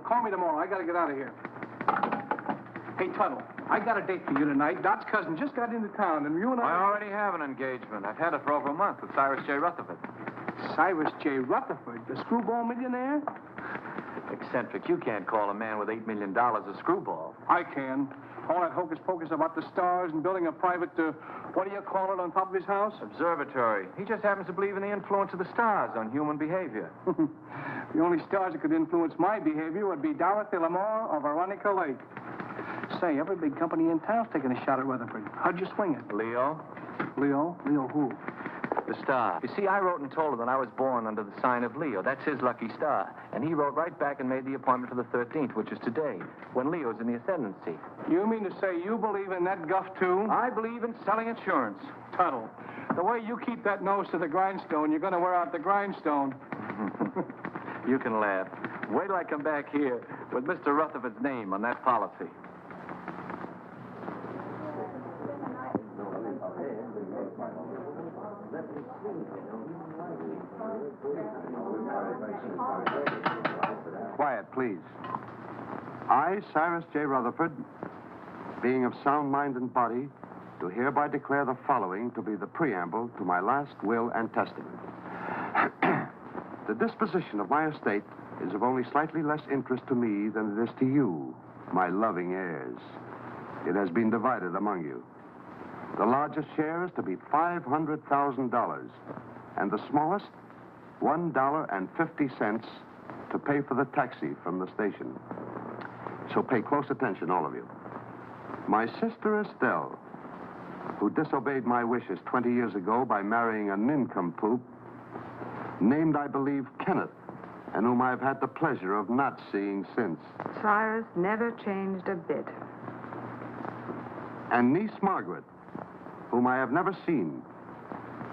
Call me tomorrow. I got to get out of here. Hey, Tuttle, I got a date for you tonight. Dot's cousin just got into town, and you and I already have an engagement. I've had it for over a month with Cyrus J. Rutherford. Cyrus J. Rutherford, the screwball millionaire? Eccentric, you can't call a man with $8 million a screwball. I can. All that hocus-pocus about the stars and building a private, what do you call it, on top of his house? Observatory. He just happens to believe in the influence of the stars on human behavior. The only stars that could influence my behavior would be Dorothy Lamar or Veronica Lake. Say, every big company in town's taking a shot at Rutherford. How'd you swing it? Leo? Leo? Leo who? The star. You see, I wrote and told him that I was born under the sign of Leo. That's his lucky star. And he wrote right back and made the appointment for the 13th, which is today, when Leo's in the ascendancy. You mean to say you believe in that guff, too? I believe in selling insurance. Tuttle, the way you keep that nose to the grindstone, you're going to wear out the grindstone. You can laugh. Wait till I come back here with Mr. Rutherford's name on that policy. Quiet, please. I, Cyrus J. Rutherford, being of sound mind and body, do hereby declare the following to be the preamble to my last will and testament. The disposition of my estate is of only slightly less interest to me than it is to you, my loving heirs. It has been divided among you. The largest share is to be $500,000, and the smallest, $1.50 to pay for the taxi from the station. So pay close attention, all of you. My sister Estelle, who disobeyed my wishes 20 years ago by marrying a nincompoop, named, I believe, Kenneth, and whom I've had the pleasure of not seeing since. Cyrus never changed a bit. And niece Margaret, whom I have never seen,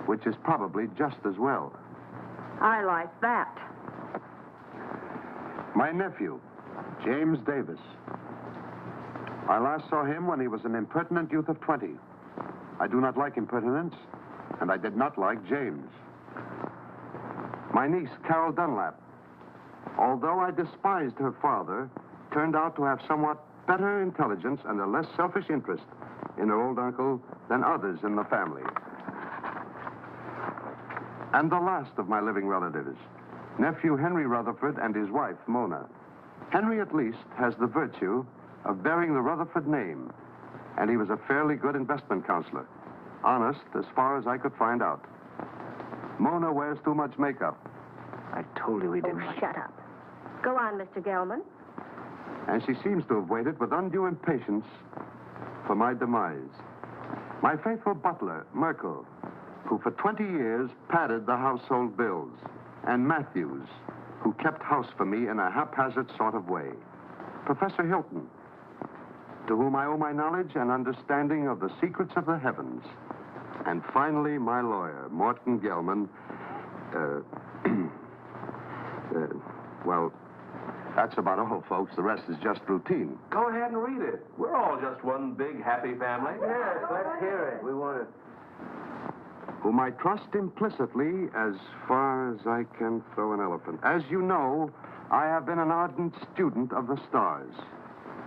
which is probably just as well. I like that. My nephew, James Davis. I last saw him when he was an impertinent youth of 20. I do not like impertinence, and I did not like James. My niece, Carol Dunlap, although I despised her father, turned out to have somewhat better intelligence and a less selfish interest in her old uncle than others in the family. And the last of my living relatives, nephew Henry Rutherford and his wife, Mona. Henry, at least, has the virtue of bearing the Rutherford name, and he was a fairly good investment counselor. Honest, as far as I could find out. Mona wears too much makeup. I told you he didn't. Oh, shut up. Go on, Mr. Gelman. And she seems to have waited with undue impatience for my demise. My faithful butler, Merkel, who for 20 years padded the household bills, and Matthews, who kept house for me in a haphazard sort of way. Professor Hilton, to whom I owe my knowledge and understanding of the secrets of the heavens. And finally, my lawyer, Morton Gelman. Well, that's about all, folks. The rest is just routine. Go ahead and read it. We're all just one big happy family. Yes, let's hear it. We want to... Whom I trust implicitly as far as I can throw an elephant. As you know, I have been an ardent student of the stars.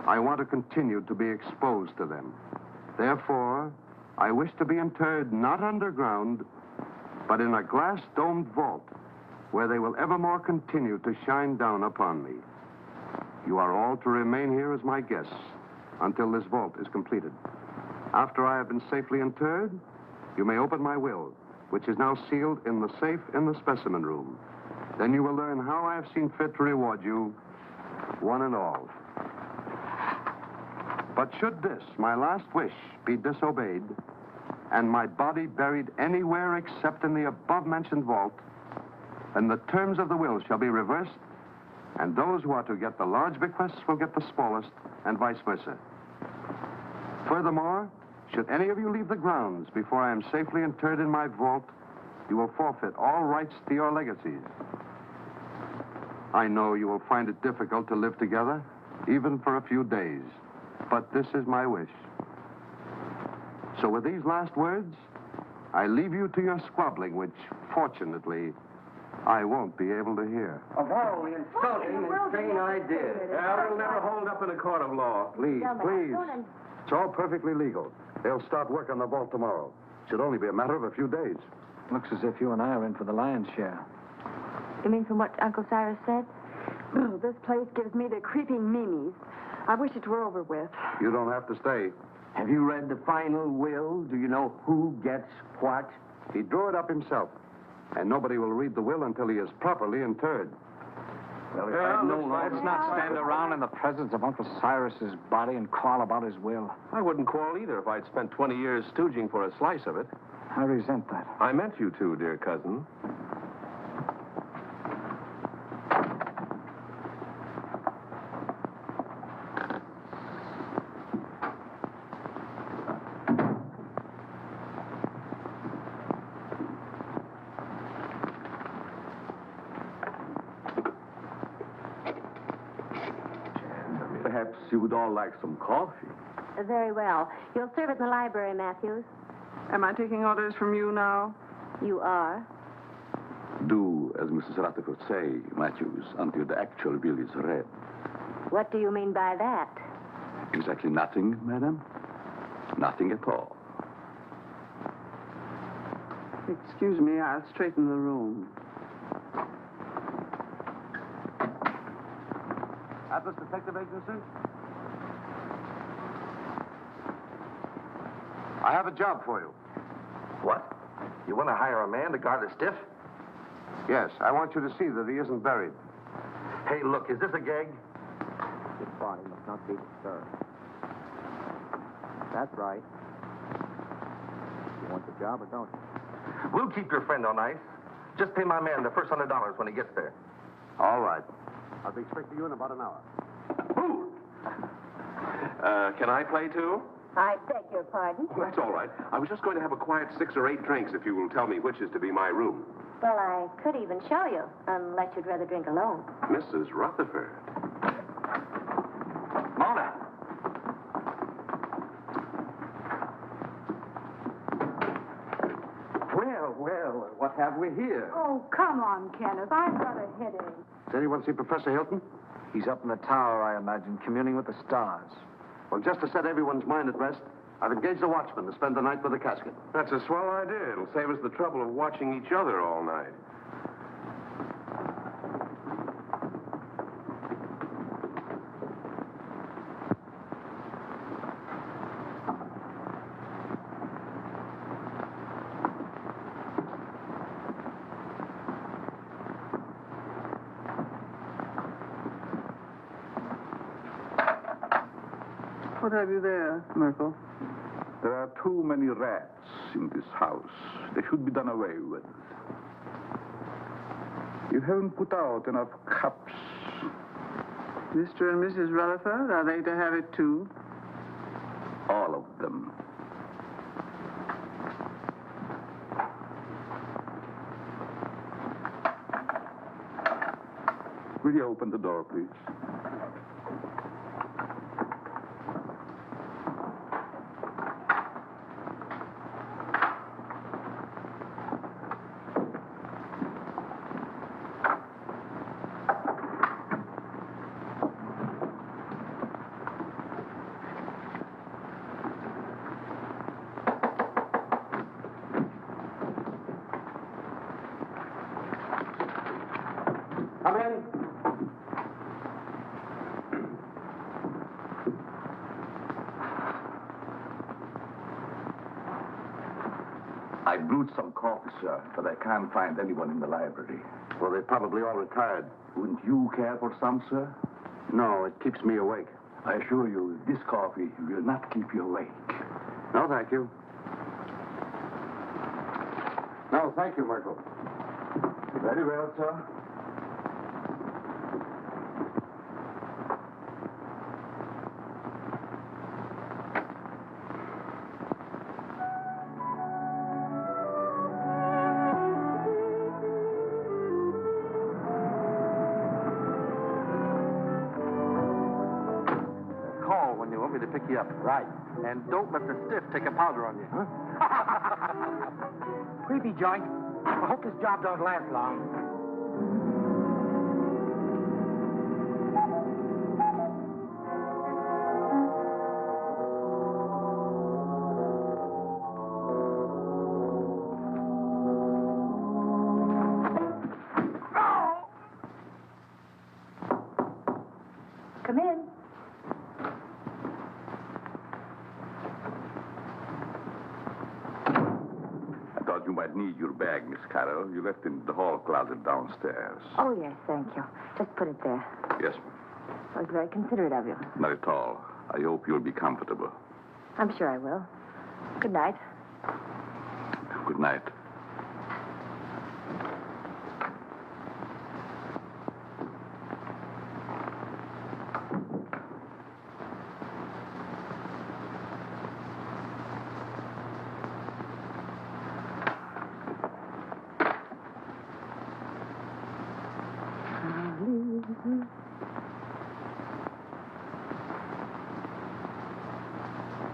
I want to continue to be exposed to them. Therefore, I wish to be interred not underground, but in a glass-domed vault where they will evermore continue to shine down upon me. You are all to remain here as my guests until this vault is completed. After I have been safely interred, you may open my will, which is now sealed in the safe in the specimen room. Then you will learn how I have seen fit to reward you, one and all. But should this, my last wish, be disobeyed, and my body buried anywhere except in the above-mentioned vault, then the terms of the will shall be reversed, and those who are to get the large bequests will get the smallest, and vice versa. Furthermore, should any of you leave the grounds before I am safely interred in my vault, you will forfeit all rights to your legacies. I know you will find it difficult to live together, even for a few days, but this is my wish. So with these last words, I leave you to your squabbling, which, fortunately, I won't be able to hear. Of all the insulting and insane ideas. Well, it'll never hold up in a court of law. Please, Gentlemen, please. Ronan. It's all perfectly legal. They'll start work on the vault tomorrow. Should only be a matter of a few days. Looks as if you and I are in for the lion's share. You mean from what Uncle Cyrus said? Oh, this place gives me the creeping meanies. I wish it were over with. You don't have to stay. Have you read the final will? Do you know who gets what? He drew it up himself. And nobody will read the will until he is properly interred. Well, if I'd known all Let's this- not stand around in the presence of Uncle Cyrus's body and quarrel about his will. I wouldn't quarrel either if I'd spent 20 years stooging for a slice of it. I resent that. I meant you to, dear cousin. Perhaps you would all like some coffee. Very well. You'll serve it in the library, Matthews. Am I taking orders from you now? You are. Do as Mrs. Rutherford say, Matthews, until the actual will is read. What do you mean by that? Exactly nothing, madam. Nothing at all. Excuse me, I'll straighten the room. Atlas Detective Agency? I have a job for you. What? You want to hire a man to guard a stiff? Yes, I want you to see that he isn't buried. Hey, look, is this a gag? His body must not be disturbed. That's right. You want the job or don't you? We'll keep your friend on ice. Just pay my man the first $100 when he gets there. All right. I'll be expecting you in about an hour. Ooh. Can I play too? I beg your pardon. Well, that's all right. I was just going to have a quiet 6 or 8 drinks if you will tell me which is to be my room. Well, I could even show you, unless you'd rather drink alone. Mrs. Rutherford. Mona! Well, what have we here? Oh, come on, Kenneth. I've got a headache. Does anyone see Professor Hilton? He's up in the tower, I imagine, communing with the stars. Well, just to set everyone's mind at rest, I've engaged a watchman to spend the night with the casket. That's a swell idea. It'll save us the trouble of watching each other all night. What have you there, Merkel? There are too many rats in this house. They should be done away with. You haven't put out enough cups. Mr. and Mrs. Rutherford, are they to have it too? All of them. Will you open the door, please? Come in. I brewed some coffee, sir, but I can't find anyone in the library. Well, they're probably all retired. Wouldn't you care for some, sir? No, it keeps me awake. I assure you, this coffee will not keep you awake. No, thank you. No, thank you, Merkel. Very well, sir. Call when you want me to pick you up. Right. And don't let the stiff take a powder on you. Creepy joint. I hope this job don't last long. Come in. I thought you might need your bag, Miss Carol. You left it in the hall closet downstairs. Oh, yes, thank you. Just put it there. Yes, ma'am. That was very considerate of you. Not at all. I hope you'll be comfortable. I'm sure I will. Good night. Good night.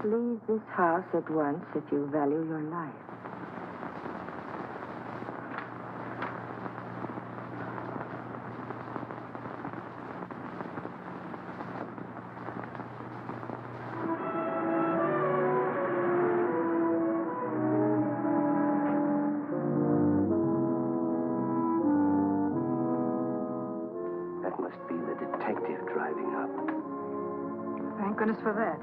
Leave this house at once if you value your life. That must be the detective driving up. Thank goodness for that.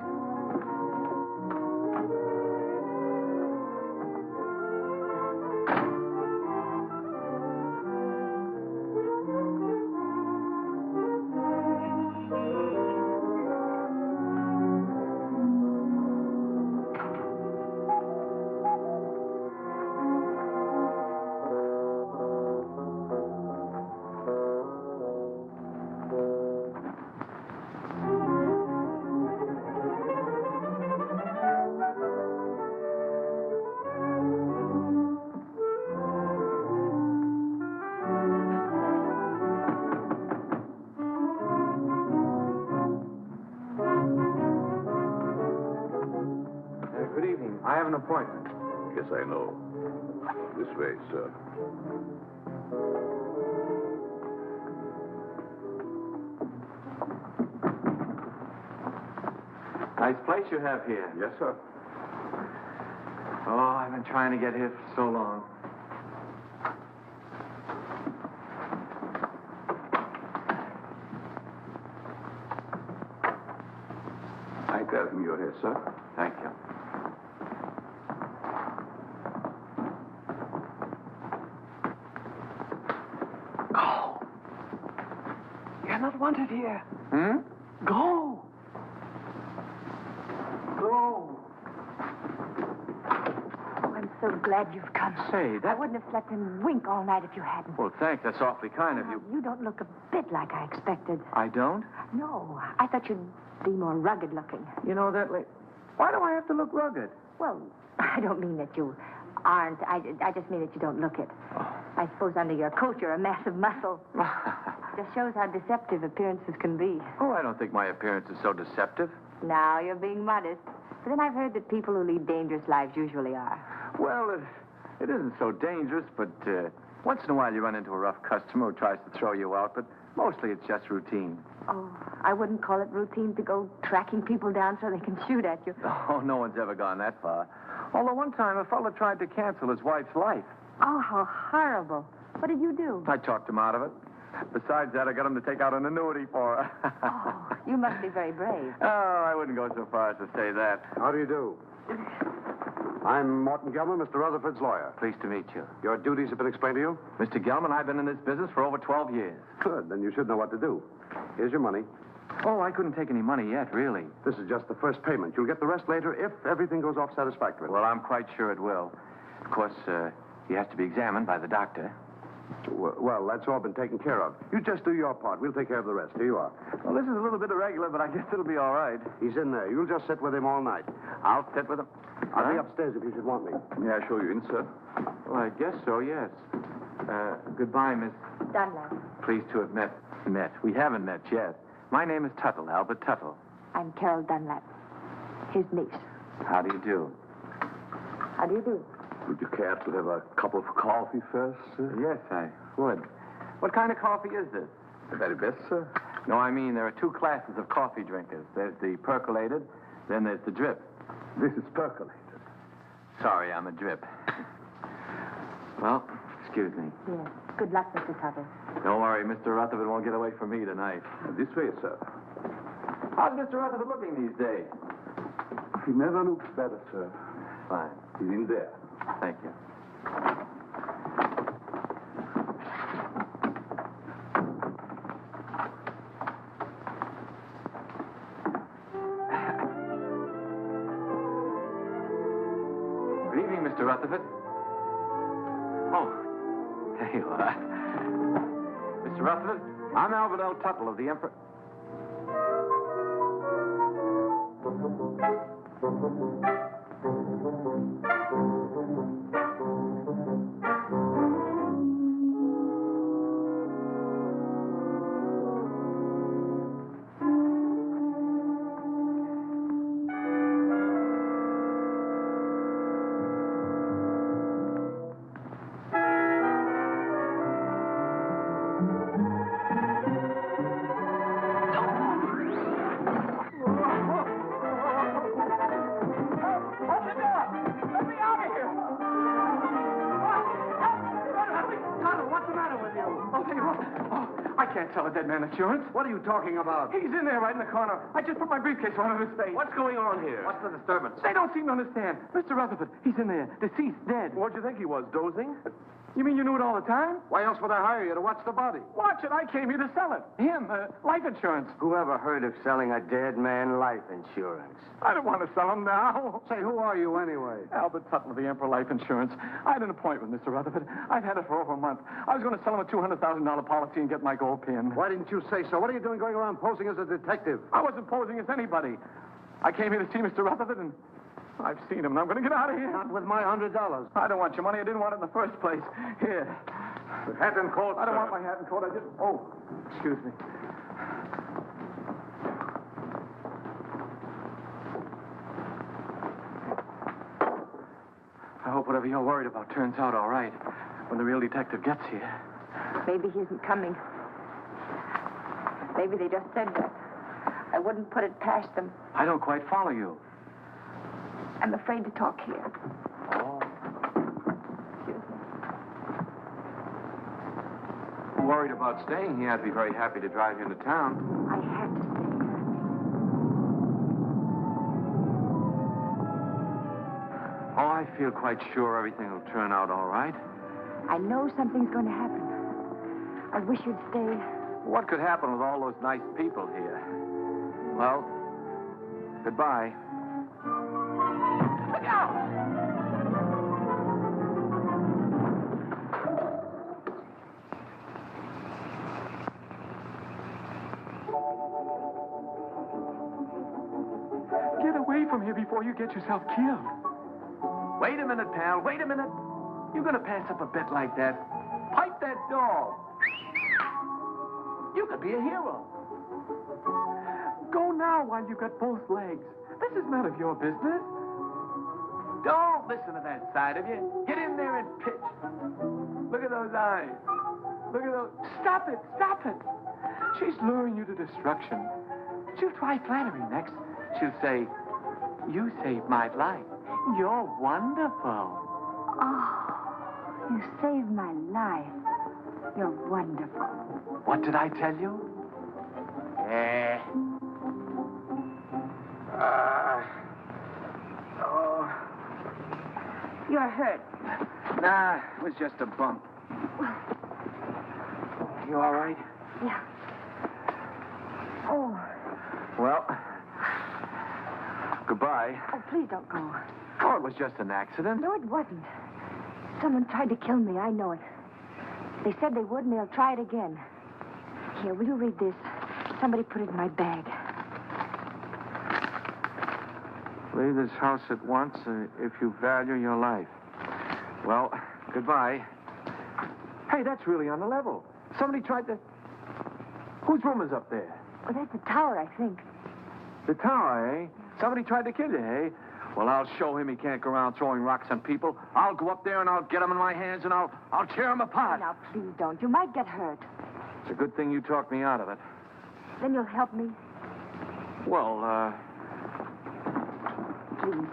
Good evening. I have an appointment. Yes, I know. This way, sir. Nice place you have here. Yes, sir. Oh, I've been trying to get here for so long. I tell him you're here, sir. Thank you. Go. You're not wanted here. Hmm? Go. Go. Oh, I'm so glad you've come. Say, I that... wouldn't have slept and wink all night if you hadn't. Well, thanks. That's awfully kind of you. You don't look a bit like I expected. I don't? No, I thought you'd be more rugged looking. You know, that way... Why do I have to look rugged? Well, I don't mean that you aren't. I just mean that you don't look it. Oh. I suppose under your coat you're a mass of muscle. Just shows how deceptive appearances can be. Oh, I don't think my appearance is so deceptive. Now you're being modest. But then I've heard that people who lead dangerous lives usually are. Well, it isn't so dangerous, but once in a while you run into a rough customer who tries to throw you out, but mostly it's just routine. Oh, I wouldn't call it routine to go tracking people down so they can shoot at you. Oh, no one's ever gone that far. Although one time a fellow tried to cancel his wife's life. Oh, how horrible. What did you do? I talked him out of it. Besides that, I got him to take out an annuity for her. Oh, you must be very brave. Oh, I wouldn't go so far as to say that. How do you do? I'm Morton Gelman, Mr. Rutherford's lawyer. Pleased to meet you. Your duties have been explained to you? Mr. Gelman, I've been in this business for over 12 years. Good. Then you should know what to do. Here's your money. Oh, I couldn't take any money yet, really. This is just the first payment. You'll get the rest later if everything goes off satisfactorily. Well, I'm quite sure it will. Of course, he has to be examined by the doctor. Well, that's all been taken care of. You just do your part. We'll take care of the rest. Here you are. Well, this is a little bit irregular, but I guess it'll be all right. He's in there. You'll just sit with him all night. I'll sit with him. I'll be Huh? upstairs if you should want me. May I show you in, sir? Well, I guess so, yes. Goodbye, Miss. Dunlap. Pleased to have met. We haven't met yet. My name is Tuttle, Albert Tuttle. I'm Carol Dunlap, his niece. How do you do? How do you do? Would you care to have a cup of coffee first, sir? Yes, I would. What kind of coffee is this? The very best, sir. No, I mean, there are two classes of coffee drinkers. There's the percolated, then there's the drip. This is percolated. Sorry, I'm a drip. Well, excuse me. Yes. Good luck, Mr. Tuttle. Don't worry, Mr. Rutherford won't get away from me tonight. This way, sir. How's Mr. Rutherford looking these days? He never looks better, sir. Fine. He's in there. Thank you. Good evening, Mr. Rutherford. Oh, there you are. Mr. Rutherford, I'm Albert L. Tuttle of the Emperor... Tell a dead man insurance. What are you talking about? He's in there right in the corner. I just put my briefcase on his face. What's going on here? What's the disturbance? They don't seem to understand. Mr. Rutherford, he's in there. Deceased, dead. What'd you think he was, dozing? You mean you knew it all the time? Why else would I hire you to watch the body? Watch it. I came here to sell it. Him, life insurance. Who ever heard of selling a dead man life insurance? I don't want to sell him now. Say, who are you anyway? Albert Tuttle of the Emperor Life Insurance. I had an appointment, Mr. Rutherford. I've had it for over a month. I was going to sell him a $200,000 policy and get my gold pin. Why didn't you say so? What are you doing going around posing as a detective? I wasn't posing as anybody. I came here to see Mr. Rutherford, and I've seen him, and I'm going to get out of here. Not with my $100. I don't want your money. I didn't want it in the first place. Here. The hat and coat, I don't sir. want my hat and coat. I just... Oh, excuse me. I hope whatever you're worried about turns out all right when the real detective gets here. Maybe he isn't coming. Maybe they just said that. I wouldn't put it past them. I don't quite follow you. I'm afraid to talk here. Oh. Excuse me. Worried about staying here. I'd be very happy to drive you into town. I have to stay here. Oh, I feel quite sure everything will turn out all right. I know something's going to happen. I wish you'd stay. What could happen with all those nice people here? Well, goodbye. Look out! Get away from here before you get yourself killed. Wait a minute, pal. Wait a minute. You're going to pass up a bet like that. Pipe that dog. You could be a hero. Go now while you've got both legs. This is none of your business. Don't listen to that side of you. Get in there and pitch. Look at those eyes. Look at those. Stop it. Stop it. She's luring you to destruction. She'll try flattery next. She'll say, "You saved my life. You're wonderful." Oh, you saved my life. You're wonderful. What did I tell you? You're hurt. Nah, it was just a bump. You all right? Yeah. Oh. Well, goodbye. Oh, please don't go. Oh, it was just an accident. No, it wasn't. Someone tried to kill me. I know it. They said they would, and they'll try it again. Here, will you read this? Somebody put it in my bag. Leave this house at once if you value your life. Well, goodbye. Hey, that's really on the level. Somebody tried to... Whose room is up there? Well, that's the tower, I think. The tower, eh? Somebody tried to kill you, eh? Well, I'll show him he can't go around throwing rocks on people. I'll go up there and I'll get him in my hands and I'll tear him apart. Now, please don't. You might get hurt. It's a good thing you talked me out of it. Then you'll help me. Well, Please.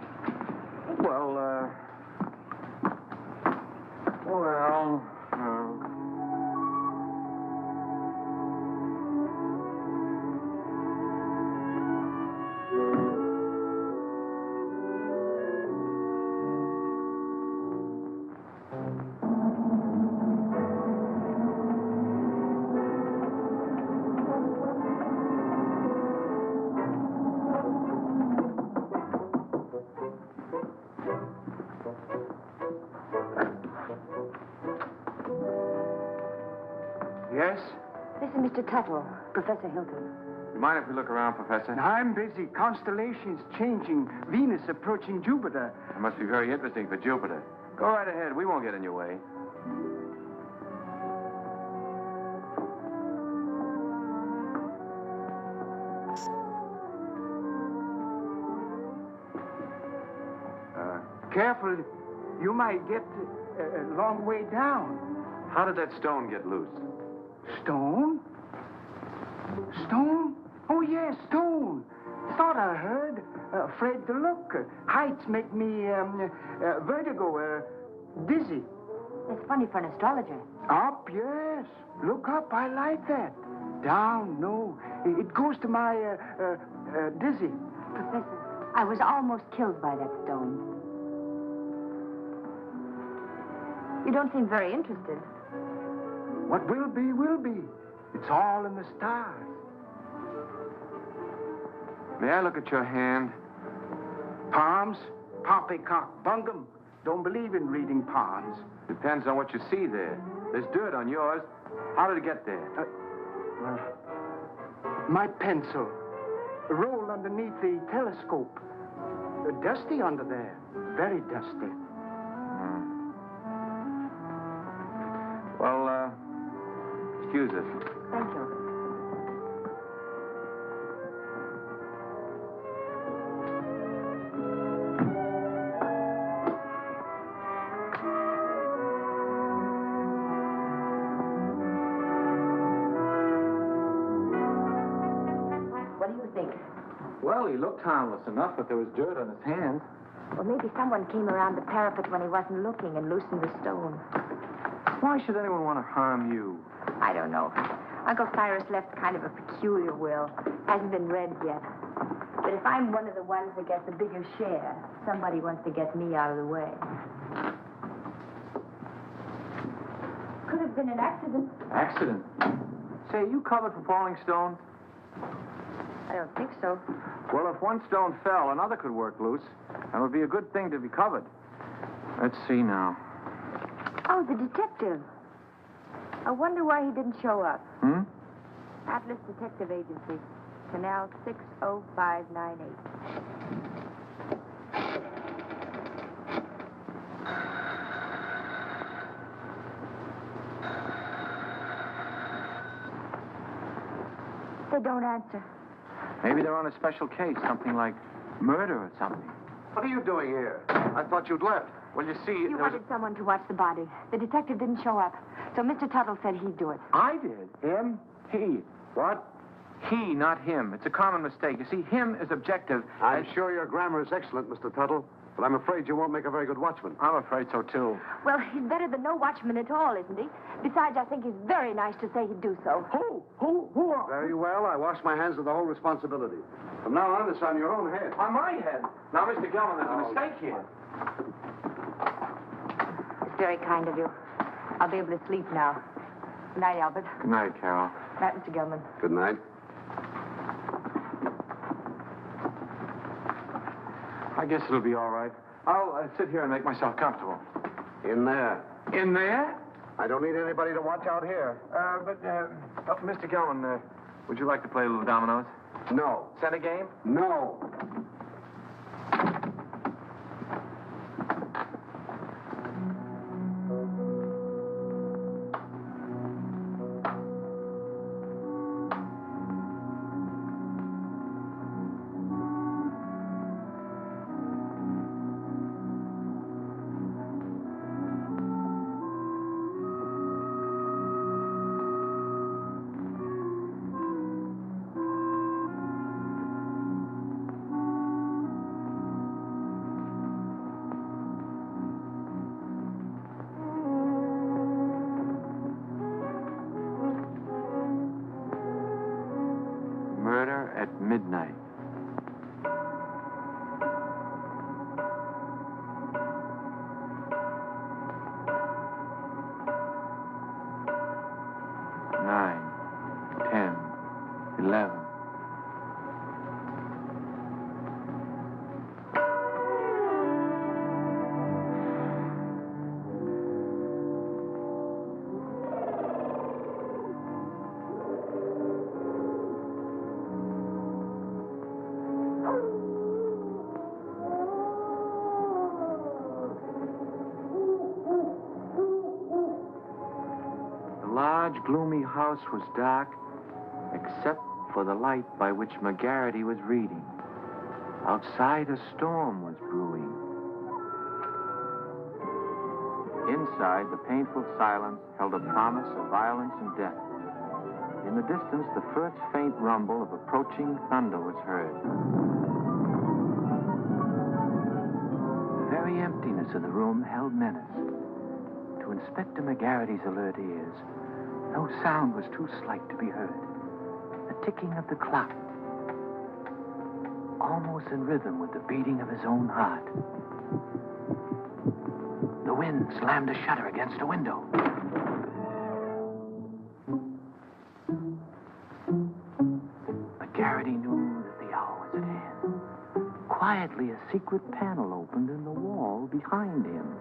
Yes? This is Mr. Tuttle, Professor Hilton. You mind if we look around, Professor? I'm busy. Constellations changing. Venus approaching Jupiter. It must be very interesting for Jupiter. Go right ahead. We won't get in your way. Careful. You might get a long way down. How did that stone get loose? Stone? Stone? Oh, yes, stone. Thought I heard. Afraid to look. Heights make me vertigo, dizzy. It's funny for an astrologer. Up, yes. Look up. I like that. Down, no. It goes to my dizzy. Professor, I was almost killed by that stone. You don't seem very interested. What will be, will be. It's all in the stars. May I look at your hand? Palms? Poppycock bungum. Don't believe in reading palms. Depends on what you see there. There's dirt on yours. How did it get there? My pencil. Rolled underneath the telescope. Dusty under there. Very dusty. Well, excuse us. Thank you. What do you think? Well, he looked harmless enough, but there was dirt on his hands. Well, maybe someone came around the parapet when he wasn't looking and loosened the stone. Why should anyone want to harm you? I don't know. Uncle Cyrus left kind of a peculiar will. Hasn't been read yet. But if I'm one of the ones that gets a bigger share, somebody wants to get me out of the way. Could have been an accident. Accident? Say, you covered for falling stones? I don't think so. Well, if one stone fell, another could work loose. That would be a good thing to be covered. Let's see now. Oh, the detective. I wonder why he didn't show up. Atlas Detective Agency. Canal 60598. They don't answer. Maybe they're on a special case, something like murder or something. What are you doing here? I thought you'd left. Well, you see, You wanted someone to watch the body. The detective didn't show up. So Mr. Tuttle said he'd do it. I did. Him? He. What? He, not him. It's a common mistake. You see, him is objective. I'm sure your grammar is excellent, Mr. Tuttle, but I'm afraid you won't make a very good watchman. I'm afraid so, too. Well, he's better than no watchman at all, isn't he? Besides, I think he's very nice to say he'd do so. Who? Very well. I wash my hands of the whole responsibility. From now on, it's on your own head. On my head. Now, Mr. Gilman, there's a mistake here. It's very kind of you. I'll be able to sleep now. Good night, Albert. Good night, Carol. Good night, Mr. Gilman. Good night. I guess it'll be all right. I'll sit here and make myself comfortable. In there. In there? I don't need anybody to watch out here. Mr. Gilman, would you like to play a little dominoes? No. Set a game? No. midnight. Nine, 10, 11. The large, gloomy house was dark, except for the light by which McGarity was reading. Outside, a storm was brewing. Inside, the painful silence held a promise of violence and death. In the distance, the first faint rumble of approaching thunder was heard. The very emptiness of the room held menace. To Inspector McGarity's alert ears, no sound was too slight to be heard. The ticking of the clock, almost in rhythm with the beating of his own heart. The wind slammed a shutter against a window. McGarity knew that the hour was at hand. Quietly, a secret panel opened in the wall behind him.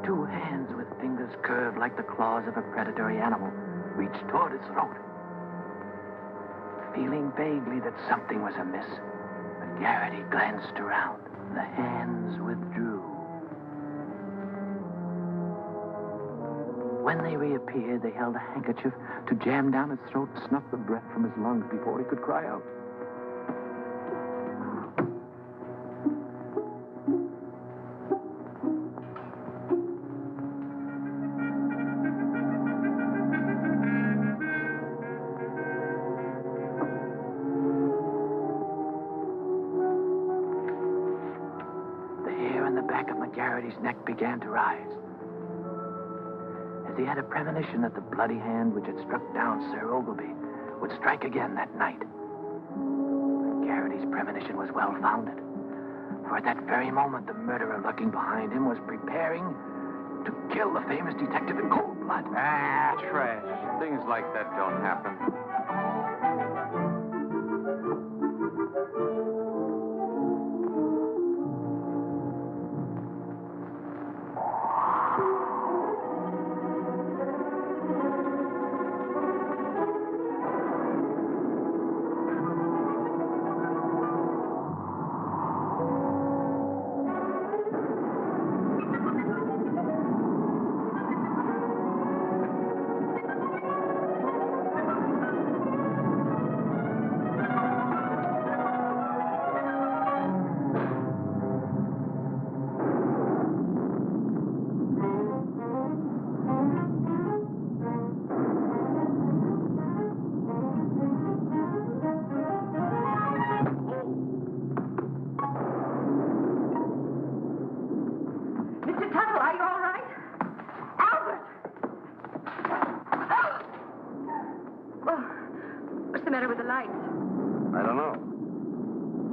Two hands with fingers curved like the claws of a predatory animal reached toward his throat. Feeling vaguely that something was amiss, McGarity glanced around. The hands withdrew. When they reappeared, they held a handkerchief to jam down his throat and snuff the breath from his lungs before he could cry out. McGarity's neck began to rise, as he had a premonition that the bloody hand which had struck down Sir Ogilvy would strike again that night. McGarity's premonition was well-founded, for at that very moment the murderer lurking behind him was preparing to kill the famous detective in cold blood. Ah, trash. Things like that don't happen.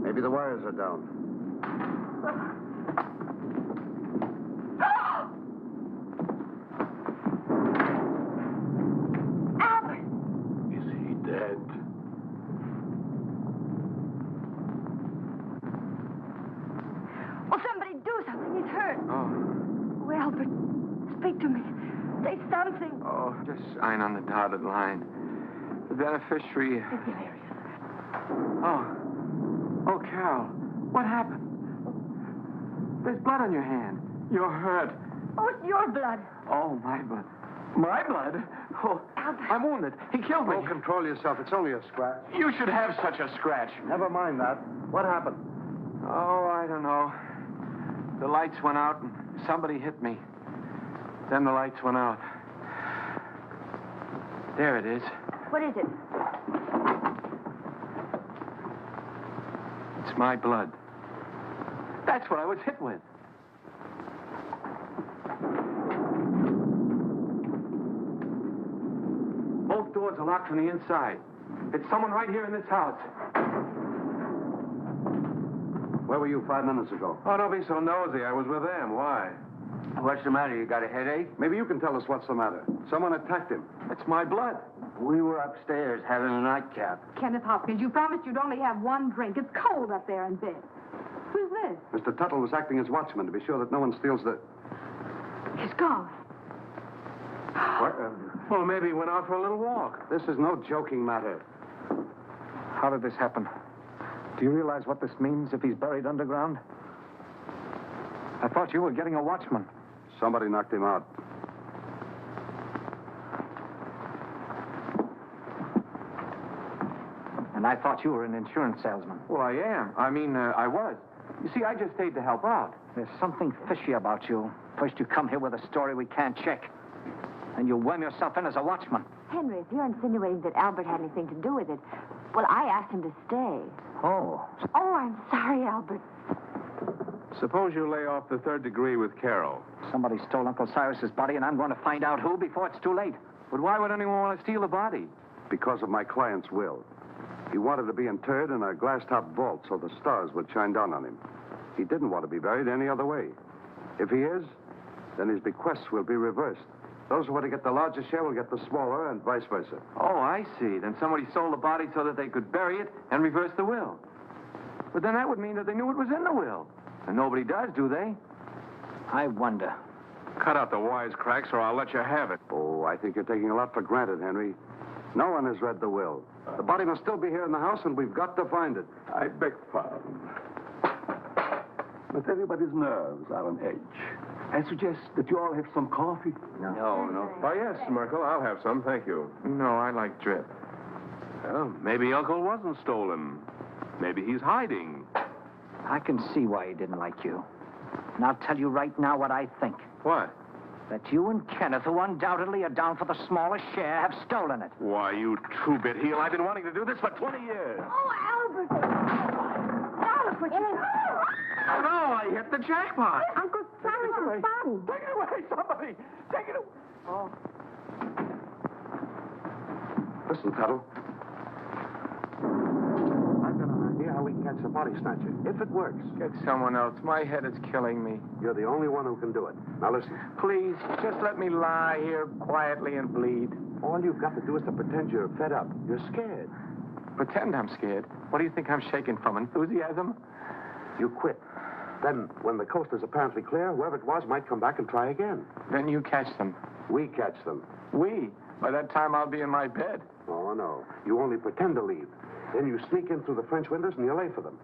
Maybe the wires are down. Albert! Is he dead? Will somebody do something? He's hurt. Oh. Oh, Albert, speak to me. Say something. Oh, just sign on the dotted line. The beneficiary... It's hilarious. Oh, Carol, what happened? There's blood on your hand. You're hurt. Oh, it's your blood. Oh, my blood. My blood? Oh, Albert. I'm wounded. He killed me. Oh, control yourself. It's only a scratch. You should have such a scratch. Never mind that. What happened? Oh, I don't know. The lights went out and somebody hit me. Then the lights went out. There it is. What is it? It's my blood. That's what I was hit with. Both doors are locked from the inside. It's someone right here in this house. Where were you 5 minutes ago? Oh, don't be so nosy. I was with them. Why? What's the matter? You got a headache? Maybe you can tell us what's the matter. Someone attacked him. It's my blood. We were upstairs having a nightcap. Kenneth Hopkins, you promised you'd only have one drink. It's cold up there in bed. Who's this? Mr. Tuttle was acting as watchman to be sure that no one steals the... He's gone. What? Well, maybe he went out for a little walk. This is no joking matter. How did this happen? Do you realize what this means if he's buried underground? I thought you were getting a watchman. Somebody knocked him out. And I thought you were an insurance salesman. Well, I am. I was. You see, I just stayed to help out. There's something fishy about you. First you come here with a story we can't check. And you worm yourself in as a watchman. Henry, if you're insinuating that Albert had anything to do with it, well, I asked him to stay. Oh. Oh, I'm sorry, Albert. Suppose you lay off the 3rd degree with Carol. Somebody stole Uncle Cyrus's body, and I'm going to find out who before it's too late. But why would anyone want to steal the body? Because of my client's will. He wanted to be interred in a glass-top vault so the stars would shine down on him. He didn't want to be buried any other way. If he is, then his bequests will be reversed. Those who want to get the larger share will get the smaller, and vice versa. Oh, I see. Then somebody stole the body so that they could bury it and reverse the will. But then that would mean that they knew it was in the will. And nobody does, do they? I wonder. Cut out the wisecracks or I'll let you have it. Oh, I think you're taking a lot for granted, Henry. No one has read the will. The body must still be here in the house, and we've got to find it. I beg pardon. But everybody's nerves are on edge. I suggest that you all have some coffee. No. Oh, yes, Merkel. I'll have some, thank you. No, I like drip. Well, maybe Uncle wasn't stolen. Maybe he's hiding. I can see why he didn't like you. And I'll tell you right now what I think. What? That you and Kenneth, who undoubtedly are down for the smallest share, have stolen it. Why, you two-bit heel. I've been wanting to do this for 20 years. Oh, Albert. Albert, what you... Oh, no, I hit the jackpot. Uncle Cyrus's body. Take it away, somebody. Take it away. Oh. Listen, Tuttle. I've got an idea how we can catch the body snatcher. If it works. Get someone else. My head is killing me. You're the only one who can do it. Now, listen. Please, just let me lie here quietly and bleed. All you've got to do is to pretend you're fed up. You're scared. Pretend I'm scared. What do you think I'm shaking from? Enthusiasm? You quit. Then, when the coast is apparently clear, whoever it was might come back and try again. Then you catch them. We catch them. We? By that time, I'll be in my bed. Oh, no. You only pretend to leave. Then you sneak in through the French windows and you lay for them.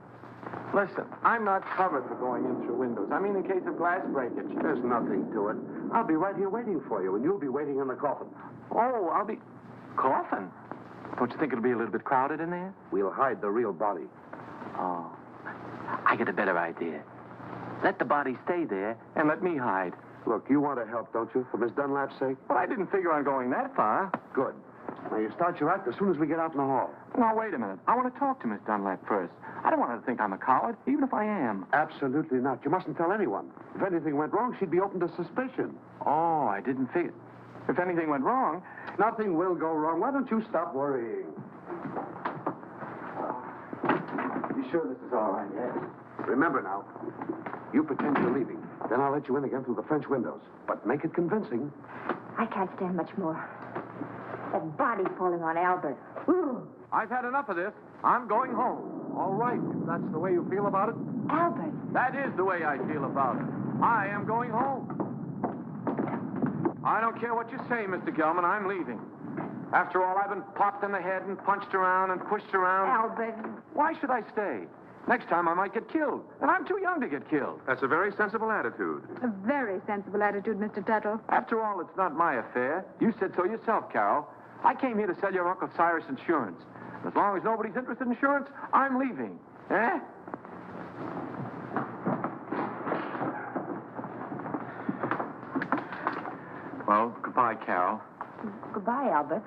Listen, I'm not covered for going in through windows. I mean in case of glass breakage. There's nothing to it. I'll be right here waiting for you, and you'll be waiting in the coffin. Oh, I'll be... Coffin? Don't you think it'll be a little bit crowded in there? We'll hide the real body. Oh. I get a better idea. Let the body stay there and let me hide. Look, you want to help, don't you, for Miss Dunlap's sake? But I didn't figure on going that far. Good. Now, you start your act as soon as we get out in the hall. Now, wait a minute. I want to talk to Miss Dunlap first. I don't want her to think I'm a coward, even if I am. Absolutely not. You mustn't tell anyone. If anything went wrong, she'd be open to suspicion. Oh, I didn't figure... If anything went wrong... Nothing will go wrong. Why don't you stop worrying? You sure this is all right? Yes. Remember now, you pretend you're leaving. Then I'll let you in again through the French windows. But make it convincing. I can't stand much more. That body falling on Albert. Ooh. I've had enough of this. I'm going home. All right, if that's the way you feel about it. Albert. That is the way I feel about it. I am going home. I don't care what you say, Mr. Gelman. I'm leaving. After all, I've been popped in the head and punched around and pushed around. Albert. Why should I stay? Next time I might get killed, and I'm too young to get killed. That's a very sensible attitude. A very sensible attitude, Mr. Tuttle. After all, it's not my affair. You said so yourself, Carol. I came here to sell your Uncle Cyrus insurance. As long as nobody's interested in insurance, I'm leaving. Eh? Well, goodbye, Carol. Goodbye, Albert.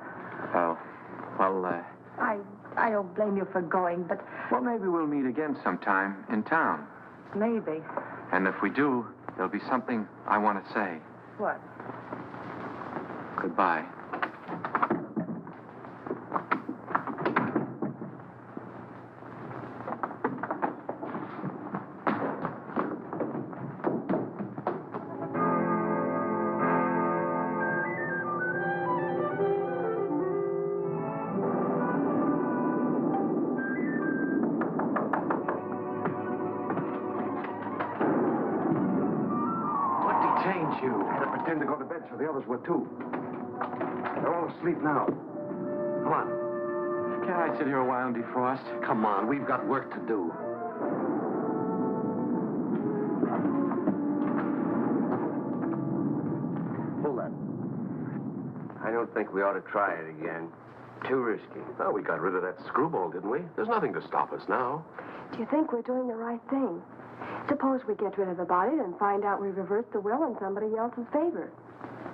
I don't blame you for going, but... Well, maybe we'll meet again sometime in town. Maybe. And if we do, there'll be something I want to say. What? Goodbye. you. I had to pretend to go to bed so the others were too. They're all asleep now. Come on. Can't I sit here a while and defrost? Come on, we've got work to do. Hold that. I don't think we ought to try it again. Too risky. Well, we got rid of that screwball, didn't we? There's nothing to stop us now. Do you think we're doing the right thing? Suppose we get rid of the body and find out we reversed the will in somebody else's favor.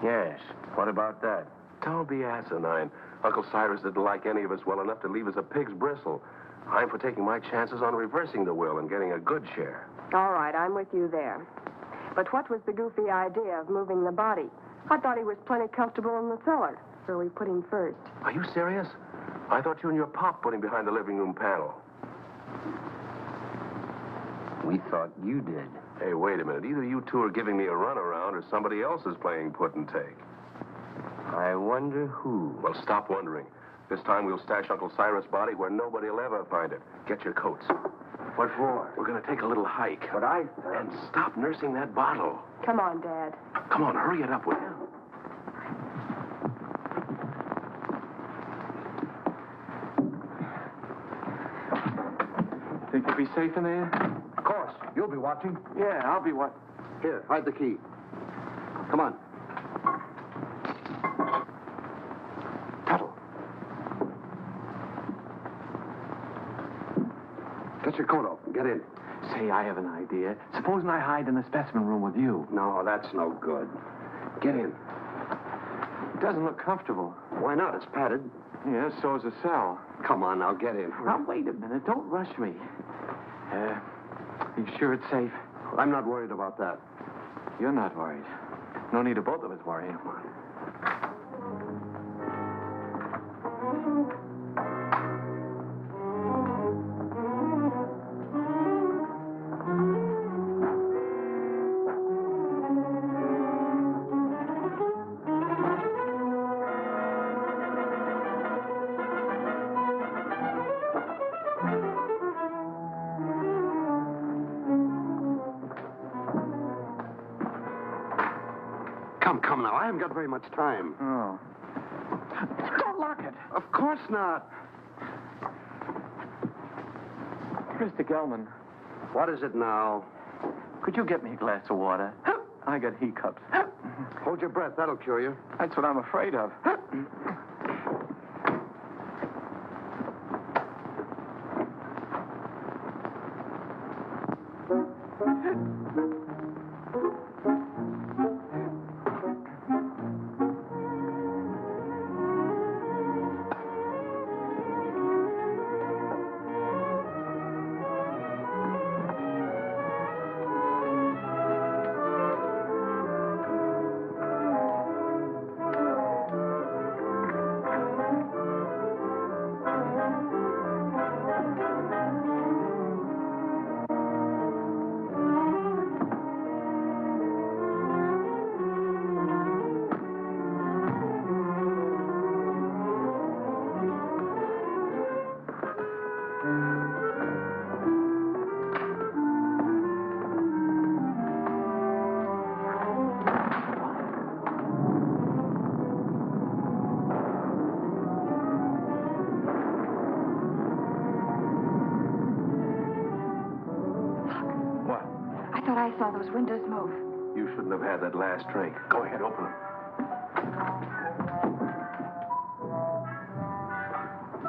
Yes. What about that? Don't be asinine. Uncle Cyrus didn't like any of us well enough to leave us a pig's bristle. I'm for taking my chances on reversing the will and getting a good share. All right, I'm with you there. But what was the goofy idea of moving the body? I thought he was plenty comfortable in the cellar, so we put him first. Are you serious? I thought you and your pop put him behind the living room panel. We thought you did. Hey, wait a minute. Either you two are giving me a runaround or somebody else is playing put and take. I wonder who. Well, stop wondering. This time we'll stash Uncle Cyrus' body where nobody will ever find it. Get your coats. What for? We're going to take a little hike. But I... And stop nursing that bottle. Come on, Dad. Come on, hurry it up, will you? Think you'll be safe in there? Of course. You'll be watching. Yeah, I'll be what? Here, hide the key. Come on. Tuttle. Get your coat off and get in. Say, I have an idea. Supposing I hide in the specimen room with you. No, that's no good. Get in. It doesn't look comfortable. Why not? It's padded. Yeah, so's a cell. Come on, now, get in. Now, wait a minute. Don't rush me. You sure it's safe? I'm not worried about that. You're not worried. No need of both of us worrying. Come now. I haven't got very much time. Oh. Don't lock it. Of course not. Mr. Gelman, What is it now? could you get me a glass of water? I got hiccups. Hold your breath. That'll cure you. That's what I'm afraid of. I saw those windows move. You shouldn't have had that last drink. Go ahead, open them.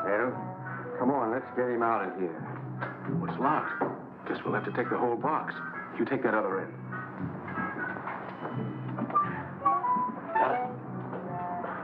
Well, come on, let's get him out of here. Well, it's locked. Guess we'll have to take the whole box. You take that other end. Got it.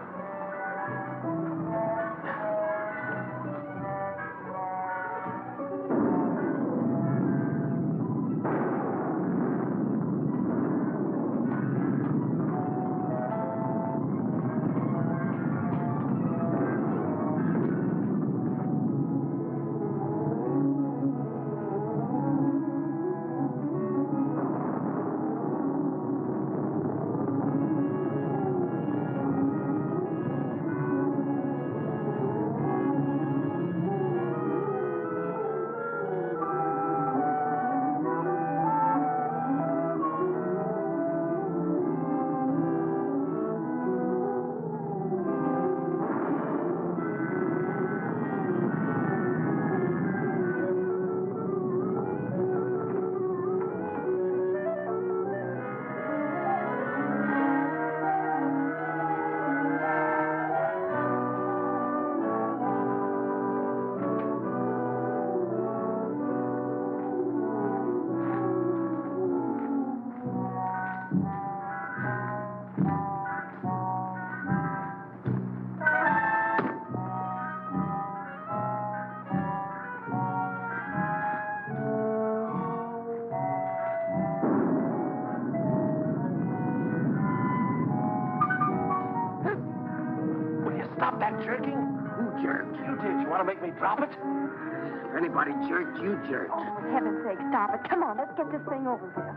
jerking? Who jerked? You did. You want to make me drop it? If anybody jerked, you jerked. Oh, for heaven's sake, stop it. Come on, let's get this thing over with.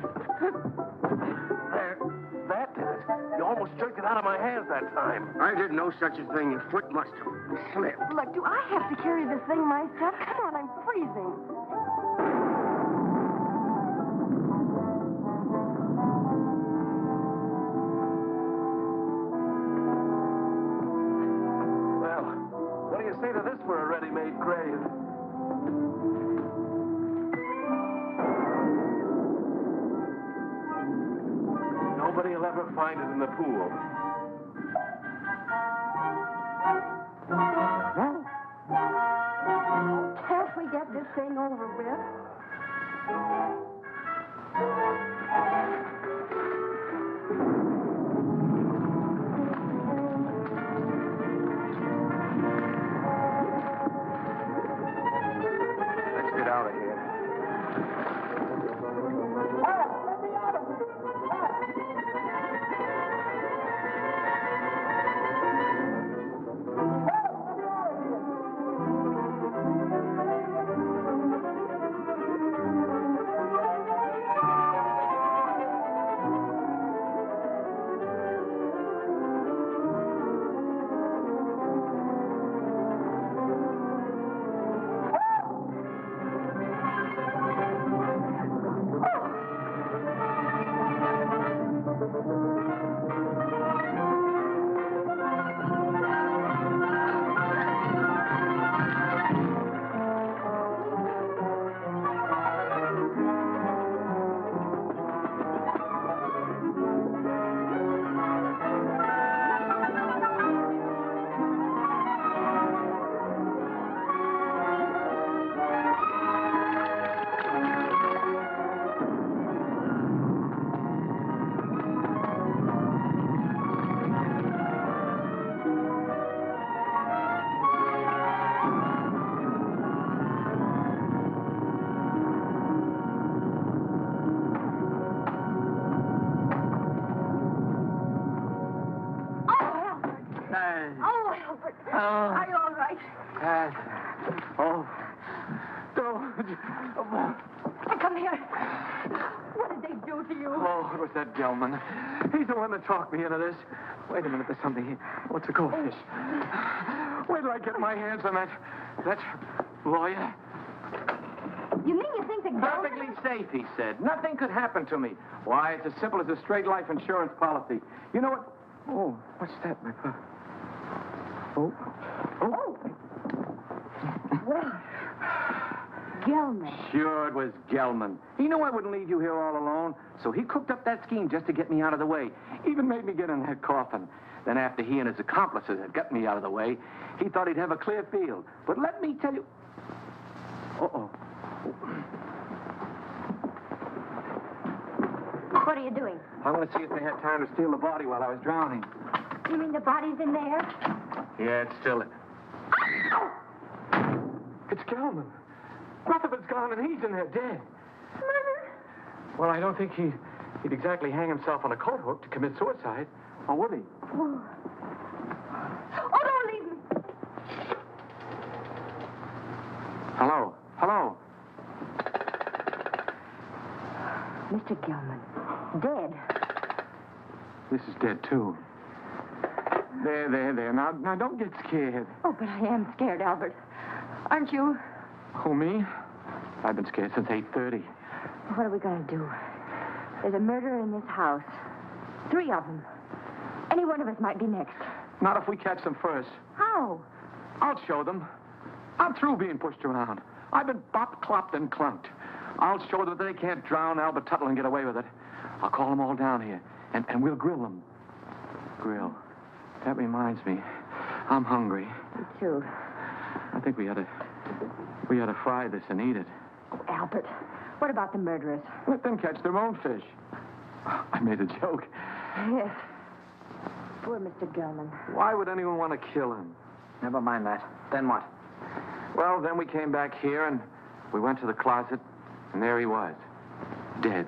There. That did it. You almost jerked it out of my hands that time. I did no such a thing. Your foot must have slipped. Look, do I have to carry this thing myself? Come on, I'm freezing. Well, what do you say to this for a ready-made grave? Nobody will ever find it in the pool. Can't we get this thing over with? Let's get out of here. Are you all right? Come here. What did they do to you? Oh, it was that Gelman. He's the one that talked me into this. Wait a minute, there's something here. What's a goldfish? Wait till I get my hands on that lawyer. You mean you think that Perfectly safe, he said. Nothing could happen to me. Why, it's as simple as a straight life insurance policy. You know what? Oh, what's that, my papa? Oh. Well, Gelman. Sure, it was Gelman. He knew I wouldn't leave you here all alone, so he cooked up that scheme just to get me out of the way. Even made me get in that coffin. Then after he and his accomplices had got me out of the way, he thought he'd have a clear field. But let me tell you... Uh-oh. What are you doing? I want to see if they had time to steal the body while I was drowning. You mean the body's in there? Yeah, it's still... It's Gelman. Rutherford's gone and he's in there dead. Murder? Well, I don't think he'd exactly hang himself on a coat hook to commit suicide. Or would he? Oh, don't leave me. Hello? Hello? Mr. Gelman, dead. This is dead, too. There. Now, don't get scared. Oh, but I am scared, Albert. Aren't you? Who, me? I've been scared since 8:30. What are we going to do? There's a murderer in this house. 3 of them. Any one of us might be next. Not if we catch them first. How? I'll show them. I'm through being pushed around. I've been bopped, clopped, and clunked. I'll show them that they can't drown Albert Tuttle and get away with it. I'll call them all down here, and we'll grill them. Grill. That reminds me. I'm hungry. Me too. I think we ought to fry this and eat it. Oh, Albert, what about the murderers? Let them catch their own fish. I made a joke. Yes. Poor Mr. Gelman. Why would anyone want to kill him? Never mind that. Then what? Well, then we came back here and we went to the closet, and there he was. Dead.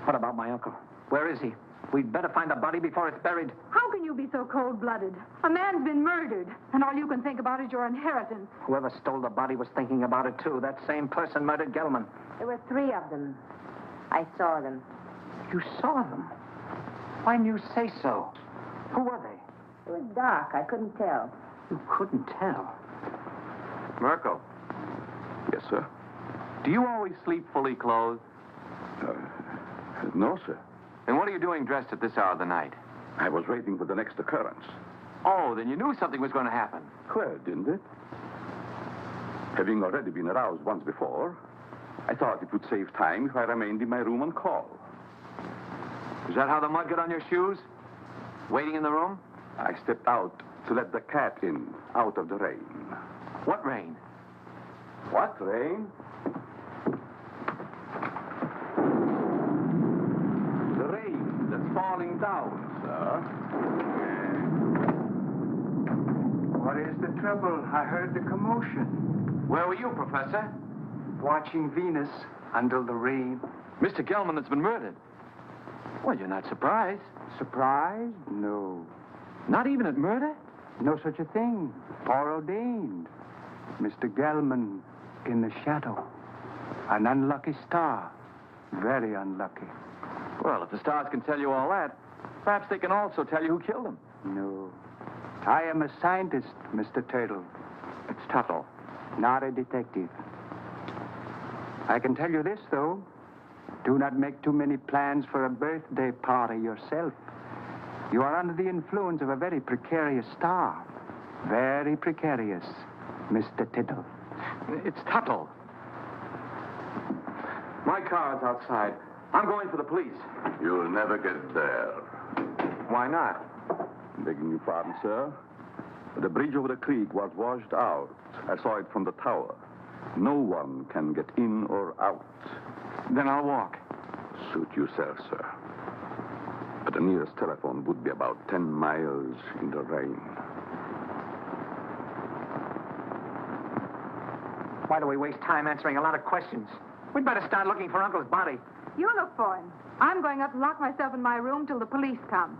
What about my uncle? Where is he? We'd better find the body before it's buried. How can you be so cold-blooded? A man's been murdered, and all you can think about is your inheritance. Whoever stole the body was thinking about it, too. That same person murdered Gelman. There were 3 of them. I saw them. You saw them? Why didn't you say so? Who were they? It was dark. I couldn't tell. You couldn't tell. Merkel, Yes, sir. do you always sleep fully clothed? No, sir. And what are you doing dressed at this hour of the night? I was waiting for the next occurrence. Oh, then you knew something was going to happen. Well, didn't it? Having already been aroused once before, I thought it would save time if I remained in my room on call. Is that how the mud got on your shoes? Waiting in the room? I stepped out to let the cat in, out of the rain. What rain? What rain? The rain that's falling down, sir. What is the trouble? I heard the commotion. Where were you, Professor? Watching Venus under the rain. Mr. Gelman has been murdered. Well, you're not surprised. Surprised? No. Not even at murder? No such a thing. Foreordained. Mr. Gelman in the shadow. An unlucky star. Very unlucky. Well, if the stars can tell you all that, perhaps they can also tell you who killed him. No. I am a scientist, Mr. Tuttle. It's Tuttle. Not a detective. I can tell you this, though. Do not make too many plans for a birthday party yourself. You are under the influence of a very precarious star. Very precarious, Mr. Tuttle. It's Tuttle. My car's outside. I'm going for the police. You'll never get there. Why not? Begging your pardon, sir. The bridge over the creek was washed out. I saw it from the tower. No one can get in or out. Then I'll walk. Suit yourself, sir. But the nearest telephone would be about 10 miles in the rain. Why do we waste time answering a lot of questions? We'd better start looking for Uncle's body. You look for him. I'm going up to lock myself in my room till the police come.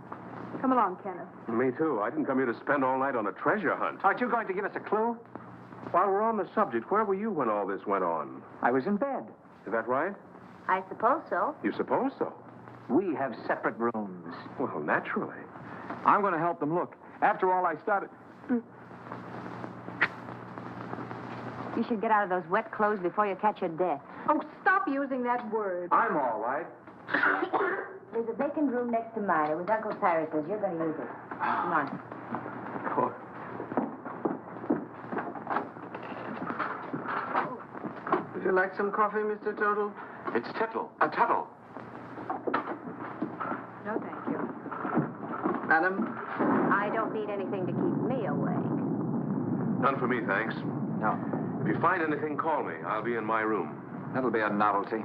Come along, Kenneth. Me too. I didn't come here to spend all night on a treasure hunt. Aren't you going to give us a clue? While we're on the subject, where were you when all this went on? I was in bed. Is that right? I suppose so. You suppose so? We have separate rooms. Well, naturally. I'm going to help them look. After all, I started... You should get out of those wet clothes before you catch your death. Oh, stop using that word. I'm all right. There's a vacant room next to mine. It was Uncle Cyrus's. You're going to use it. Come on. Oh. Would you like some coffee, Mr. Tuttle? It's Tuttle. Tuttle. No, thank you. Madam? I don't need anything to keep me awake. None for me, thanks. No. If you find anything, call me. I'll be in my room. That'll be a novelty.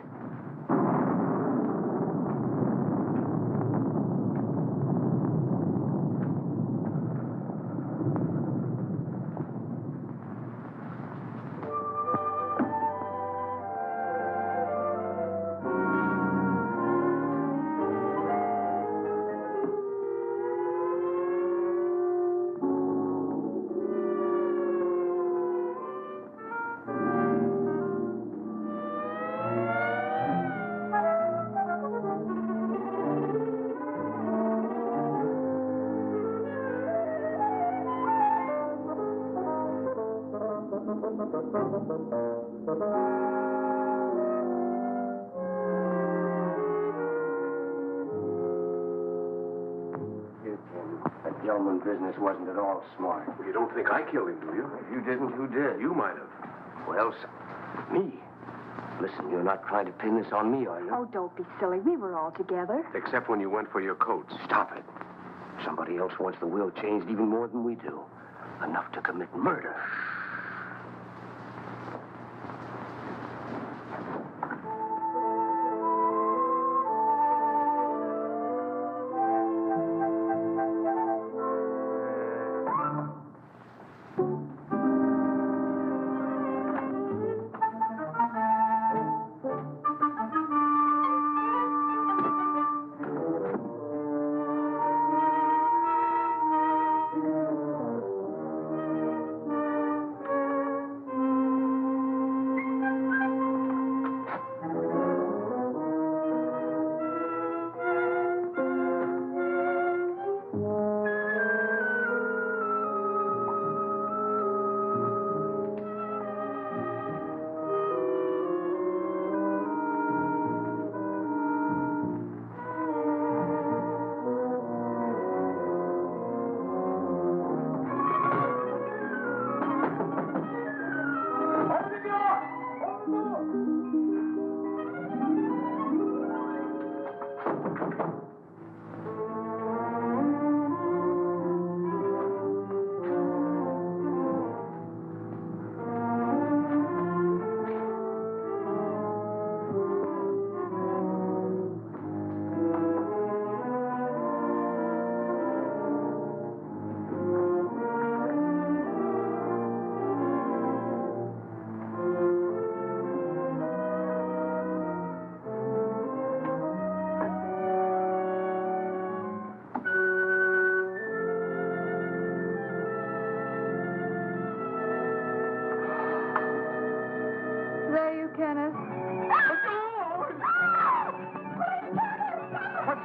That Gelman business wasn't at all smart. You don't think I killed him, do you? If you didn't, who did? You might have. Well, me. Listen, you're not trying to pin this on me, are you? Oh, don't be silly. We were all together. Except when you went for your coats. Stop it. Somebody else wants the will changed even more than we do. Enough to commit murder.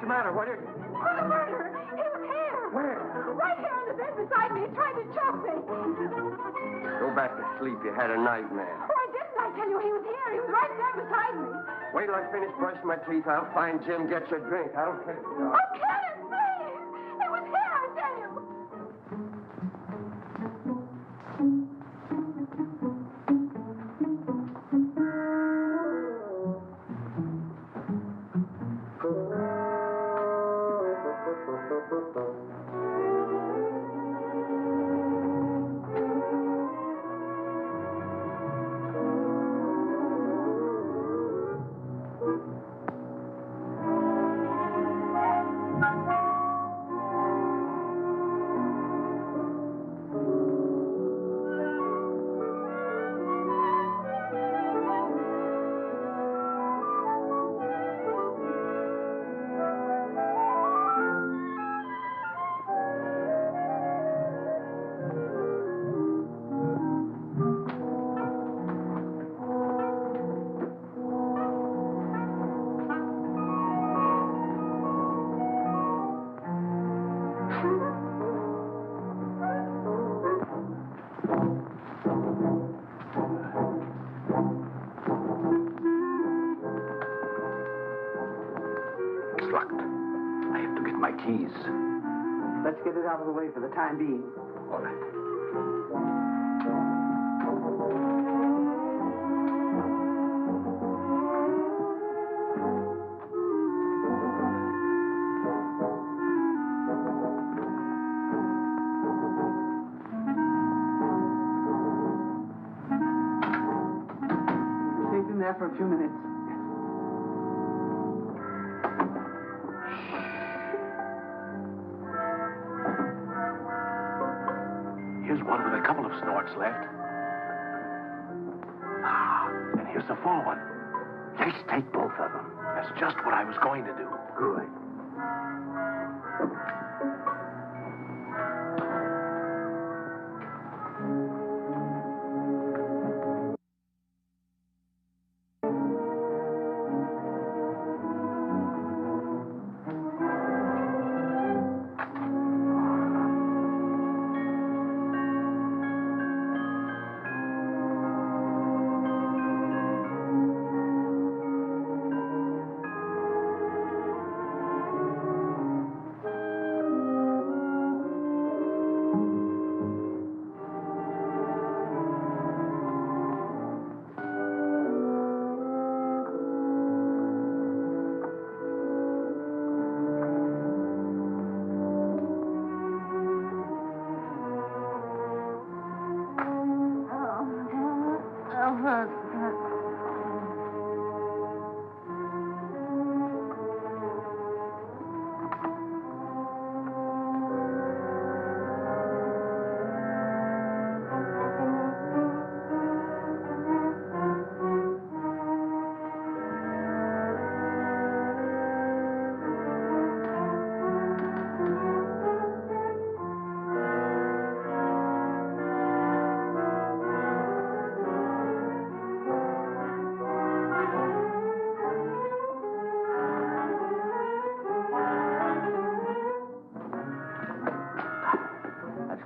the matter? What are you... Oh, the murderer! He was here! Where? Right here in the bed beside me. He tried to choke me. Go back to sleep. You had a nightmare. Oh, I didn't. I tell you, he was here. He was right there beside me. Wait till I finish brushing my teeth. I'll find Jim, get you a drink. I'll take it. Oh, Kenneth, please! He was here, I tell you. It's locked. I have to get my keys. Let's get it out of the way for the time being. All right. Safe in there for a few minutes. Here's one with a couple of snorts left. Ah, and here's the full one. Let's take both of them. That's just what I was going to do. Good.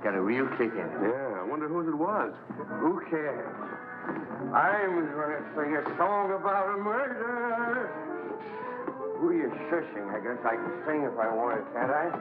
Got a real kick in it. Yeah, I wonder whose it was. Who cares? I'm going to sing a song about a murder. Who are you shushing? I guess I can sing if I want to, can't I?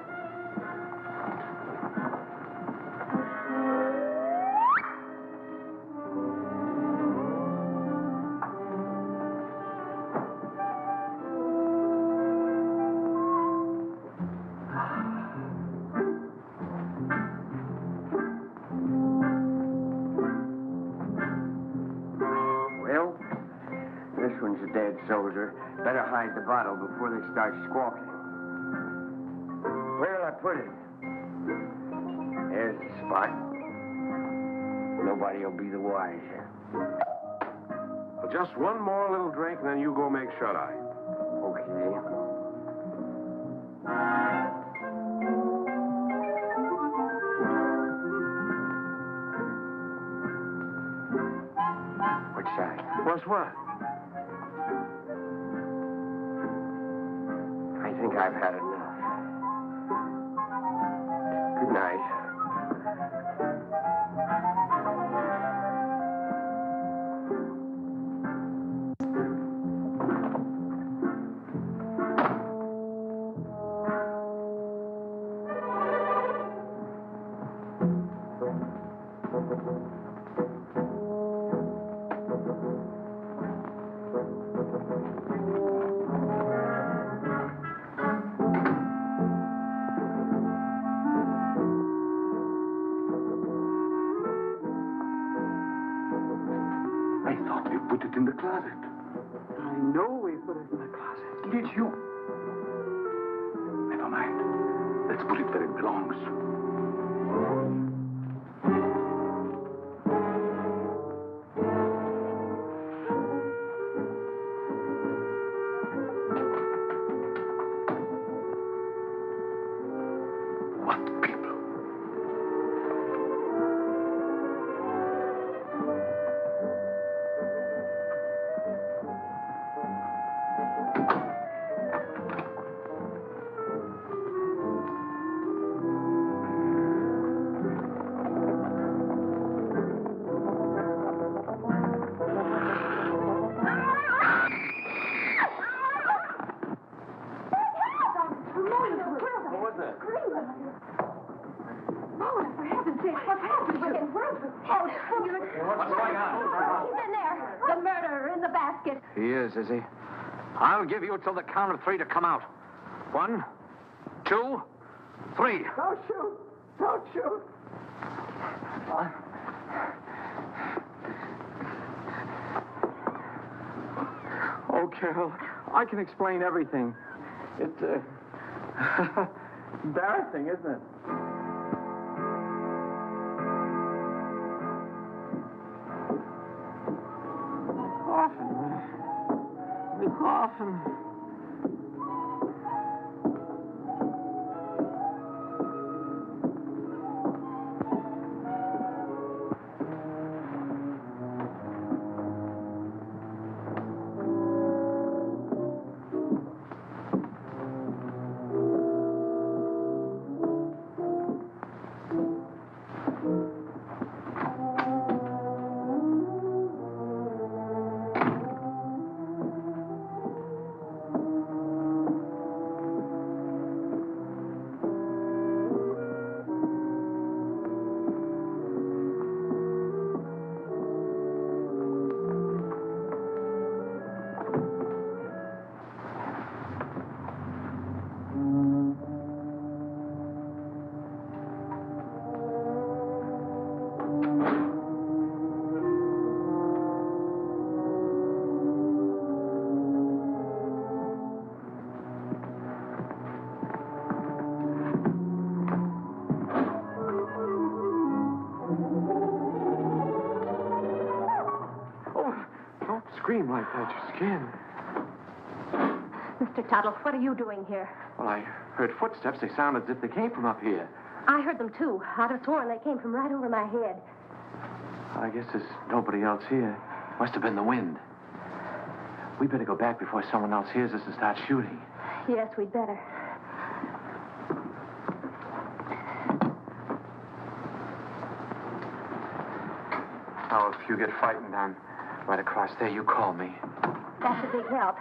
This one's a dead soldier. Better hide the bottle before they start squawking. Where'll I put it? There's the spot. Nobody will be the wiser. Well, just one more little drink, and then you go make shut-eye. Okay. What's that? What's what? I think I've had enough. Good night. Put it in the closet. I know we put it in the closet. Did you? Never mind. Let's put it where it belongs. What people? Is he? I'll give you till the count of 3 to come out. 1, 2, 3. Don't shoot! Don't shoot! Oh, Carol, I can explain everything. It's embarrassing, isn't it? Often. Scream like that, your skin. Mr. Tuttle, what are you doing here? Well, I heard footsteps. They sound as if they came from up here. I heard them, too. I'd have sworn they came from right over my head. I guess there's nobody else here. Must have been the wind. We better go back before someone else hears us and starts shooting. Yes, we'd better. Now, if you get frightened, I'm right across there. You call me. That's a big help.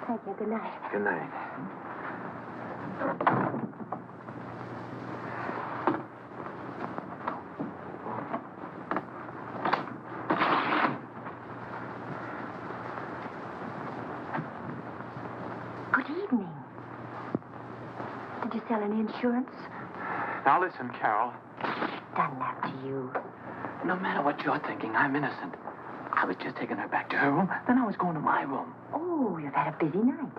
Thank you. Good night. Good night. Good evening. Did you sell any insurance? Now, listen, Carol. Dunlap to you. No matter what you're thinking, I'm innocent. I was just taking her back to her room, then I was going to my room. Oh, you've had a busy night.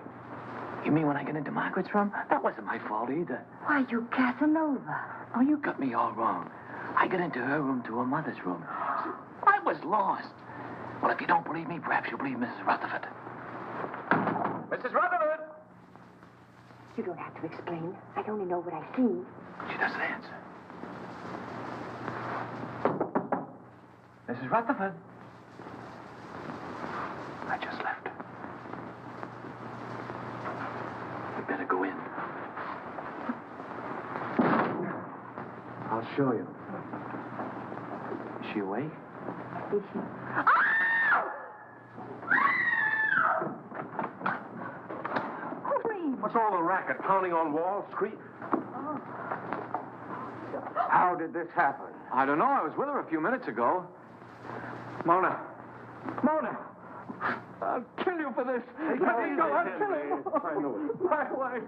You mean when I get into Margaret's room? That wasn't my fault either. Why, you Casanova. Oh, you got me all wrong. I got into her room to her mother's room. I was lost. Well, if you don't believe me, perhaps you'll believe Mrs. Rutherford. Mrs. Rutherford! You don't have to explain. I only know what I've seen. She doesn't answer. Mrs. Rutherford. I just left. We better go in. I'll show you. Is she awake? Is she? What's all the racket? Pounding on walls, scream? How did this happen? I don't know. I was with her a few minutes ago. Mona! Mona! I'll kill you for this. Let me go. I'll kill you. I know it. My wife.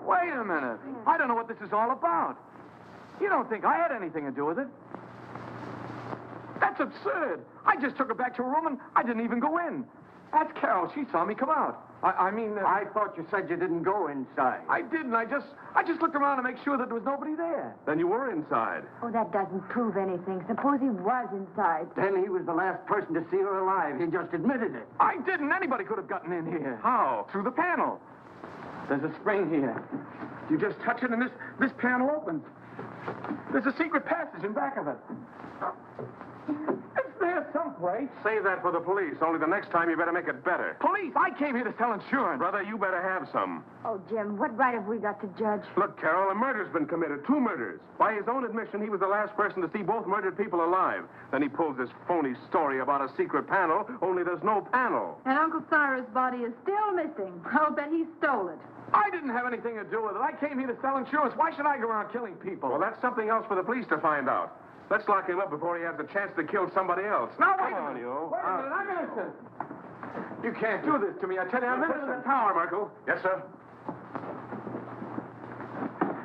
Wait a minute. I don't know what this is all about. You don't think I had anything to do with it? That's absurd. I just took her back to her room and I didn't even go in. That's Carol. She saw me come out. I mean... I thought you said you didn't go inside. I didn't. I just looked around to make sure that there was nobody there. Then you were inside. Oh, that doesn't prove anything. Suppose he was inside. Then he was the last person to see her alive. He just admitted it. I didn't. Anybody could have gotten in here. How? Through the panel. There's a spring here. You just touch it and this panel opens. There's a secret passage in back of it. It's there someplace. Save that for the police. Only the next time you better make it better. Police, I came here to sell insurance. Brother, you better have some. Oh, Jim, what right have we got to judge? Look, Carol, a murder's been committed. 2 murders. By his own admission, he was the last person to see both murdered people alive. Then he pulls this phony story about a secret panel, only there's no panel. And Uncle Cyrus' body is still missing. I'll bet he stole it. I didn't have anything to do with it. I came here to sell insurance. Why should I go around killing people? Well, that's something else for the police to find out. Let's lock him up before he has the chance to kill somebody else. Now, Come wait a on, minute. you. Wait a minute. I'm innocent. You can't do this to me. I tell you, I'm Put it in innocent. the tower, Merkel. Yes, sir.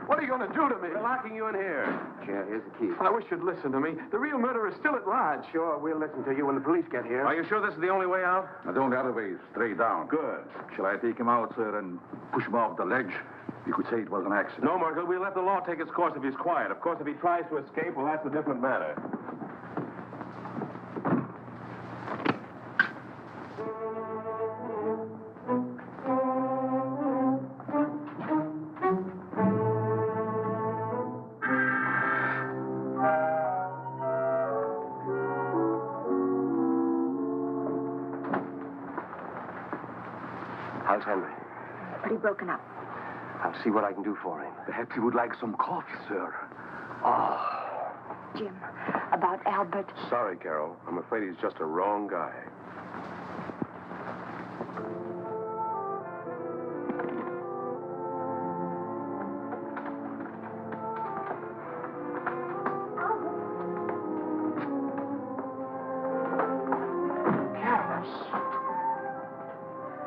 What are you going to do to me? We're locking you in here. Here, here's the key. I wish you'd listen to me. The real murderer is still at large. Sure, we'll listen to you when the police get here. Are you sure this is the only way out? Now, the only other way is straight down. Good. Shall I take him out, sir, and push him off the ledge? You could say it was an accident. No, Merkel, we'll let the law take its course if he's quiet. Of course, if he tries to escape, well, that's a different matter. How's Henry? Pretty broken up. I'll see what I can do for him. Perhaps you would like some coffee, sir. Jim, about Albert. Sorry, Carol. I'm afraid he's just a wrong guy.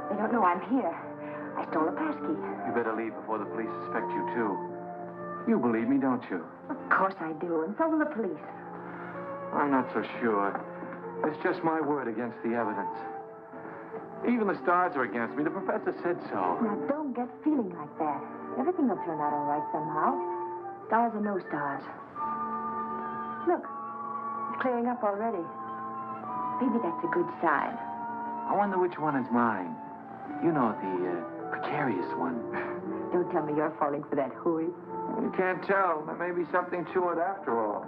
They don't know I'm here. I stole a passkey. You better leave before the police suspect you, too. You believe me, don't you? Of course I do, and so will the police. I'm not so sure. It's just my word against the evidence. Even the stars are against me. The professor said so. Now, don't get feeling like that. Everything will turn out all right somehow. Stars or no stars. Look, it's clearing up already. Maybe that's a good sign. I wonder which one is mine. You know, the precarious one. Don't tell me you're falling for that hooey. You can't tell. There may be something to it after all.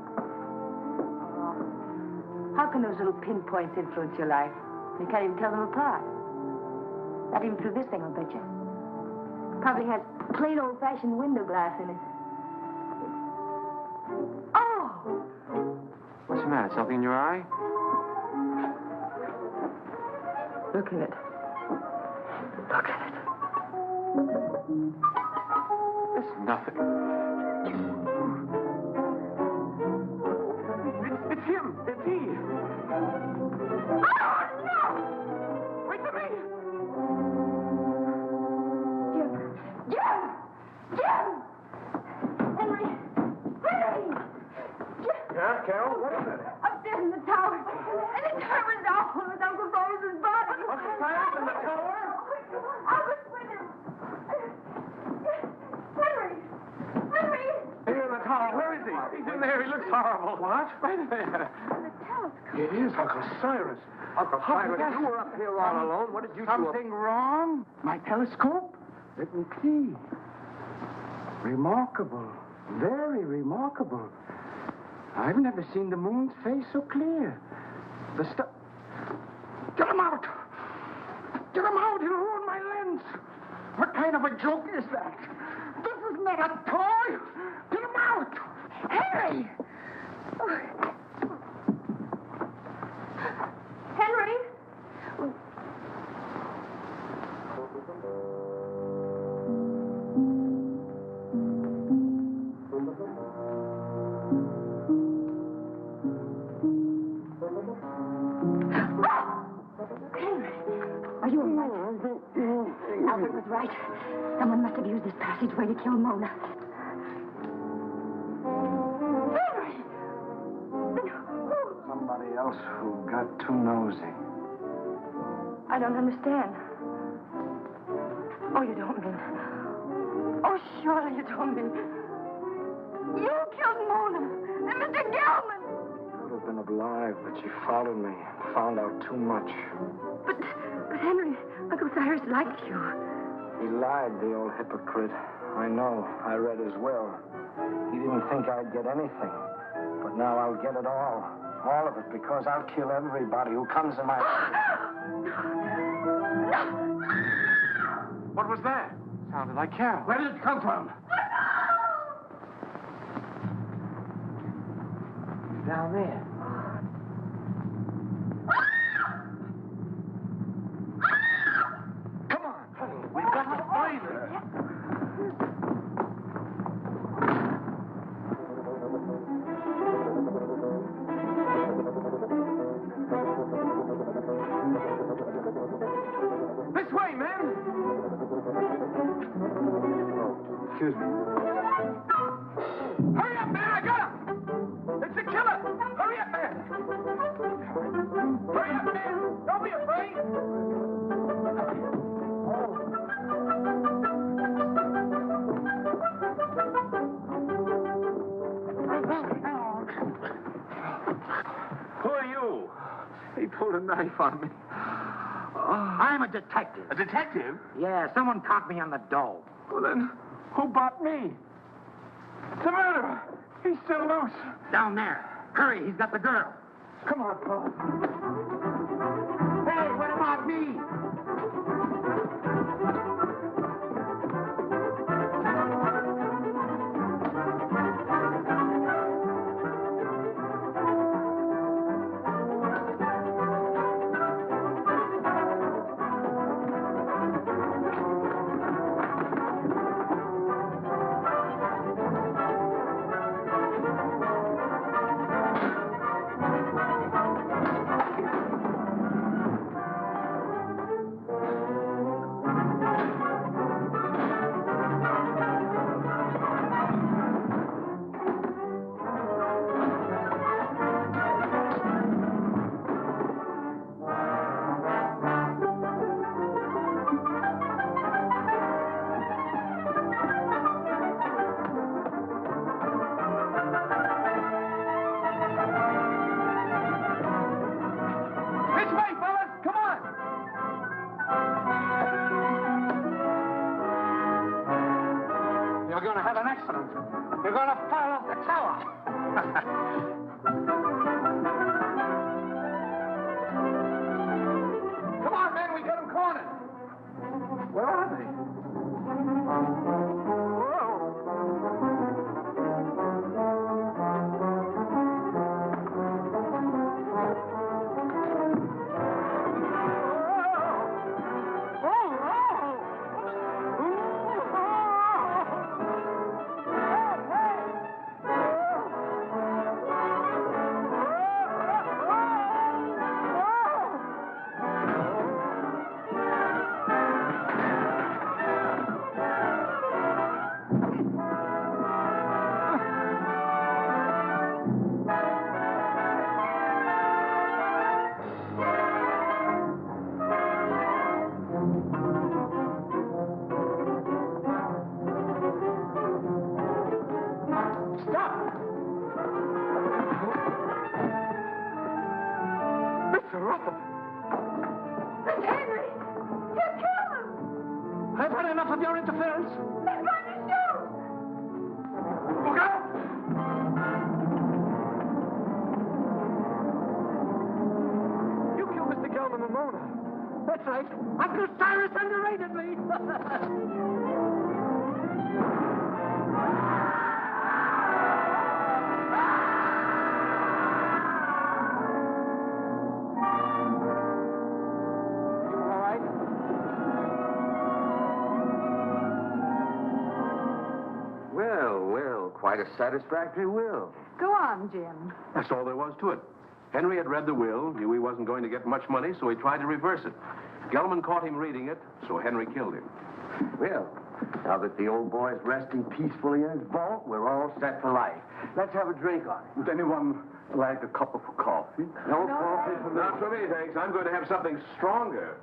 How can those little pinpoints influence your life? You can't even tell them apart. Not even through this thing, I'll bet you. Probably has plain old-fashioned window glass in it. Oh! What's the matter? Something in your eye? Look at it. Look at it. It's nothing. It's him. It's he. Oh, no! Wait for me! Jim! Henry! Yeah, Carol? What is it? Upstairs in the tower. And the tower's off with Uncle Cyrus's body. Uncle Cyrus in the tower? I was with him. Henry! Here in the tower. Where is he? He's in there. He looks horrible. What? Right there. The telescope. It is Uncle Cyrus. Uncle Cyrus, you were up here all alone. What did you do? Something wrong? My telescope? Let me see. Remarkable. Very remarkable. I've never seen the moon's face so clear. The star... Get him out! Get him out! He'll ruin my lens! What kind of a joke is that? This is not a toy. Get him out. Henry! Henry! Are you all right? Albert was right. Someone must have used this passageway to kill Mona. Somebody else who got too nosy. I don't understand. Oh, you don't mean... Oh, surely you don't mean... You killed Mona and Mr. Gelman! Could have been alive, but she followed me. Found out too much. But Henry, Uncle Cyrus liked you. He lied, the old hypocrite. I know. I read his will. He didn't think I'd get anything. But now I'll get it all. All of it, because I'll kill everybody who comes in my... What was that? Sounded like Carol. Where did it come from? Down there. Come on, honey. We've got to find her. This way, men! Excuse me. Hurry up, man! I got him! It's the killer! Hurry up, man! Hurry up, man! Don't be afraid! Who are you? He pulled a knife on me. I'm a detective. A detective? Yeah, someone caught me on the dough. Well, then, who bought me? The murderer. He's still loose. Down there. Hurry, he's got the girl. Come on, Paul. Hey, what about me? You're going to have an accident. You're going to fall off the tower. Come on, man, we got him cornered. Where are they? Rutherford. It's Henry! You killed him! I've had enough of your interference. He's going to shoot! Look out! You killed Mr. Gelman and Mona. That's right. Uncle Cyrus underrated me. Well, quite a satisfactory will. Go on, Jim. That's all there was to it. Henry had read the will, knew he wasn't going to get much money, so he tried to reverse it. Gelman caught him reading it, so Henry killed him. Well, now that the old boy's resting peacefully in his vault, we're all set for life. Let's have a drink on it. Would anyone like a cup of coffee? No coffee for me. Not for me, thanks. I'm going to have something stronger.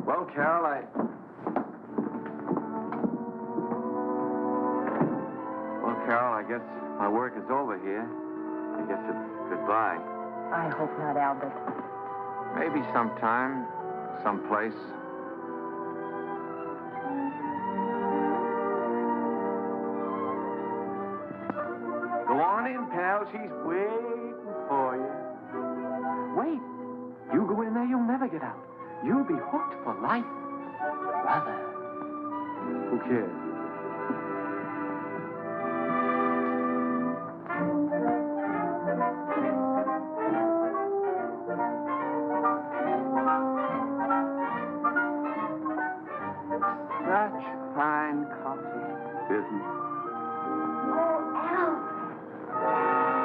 Well, Carol, Carol, I guess my work is over here. I guess it's goodbye. I hope not, Albert. Maybe sometime, someplace. Go on in, pal. She's waiting for you. Wait. You go in there, you'll never get out. You'll be hooked for life. Brother. Who cares? Such fine coffee. Isn't Oh, Al.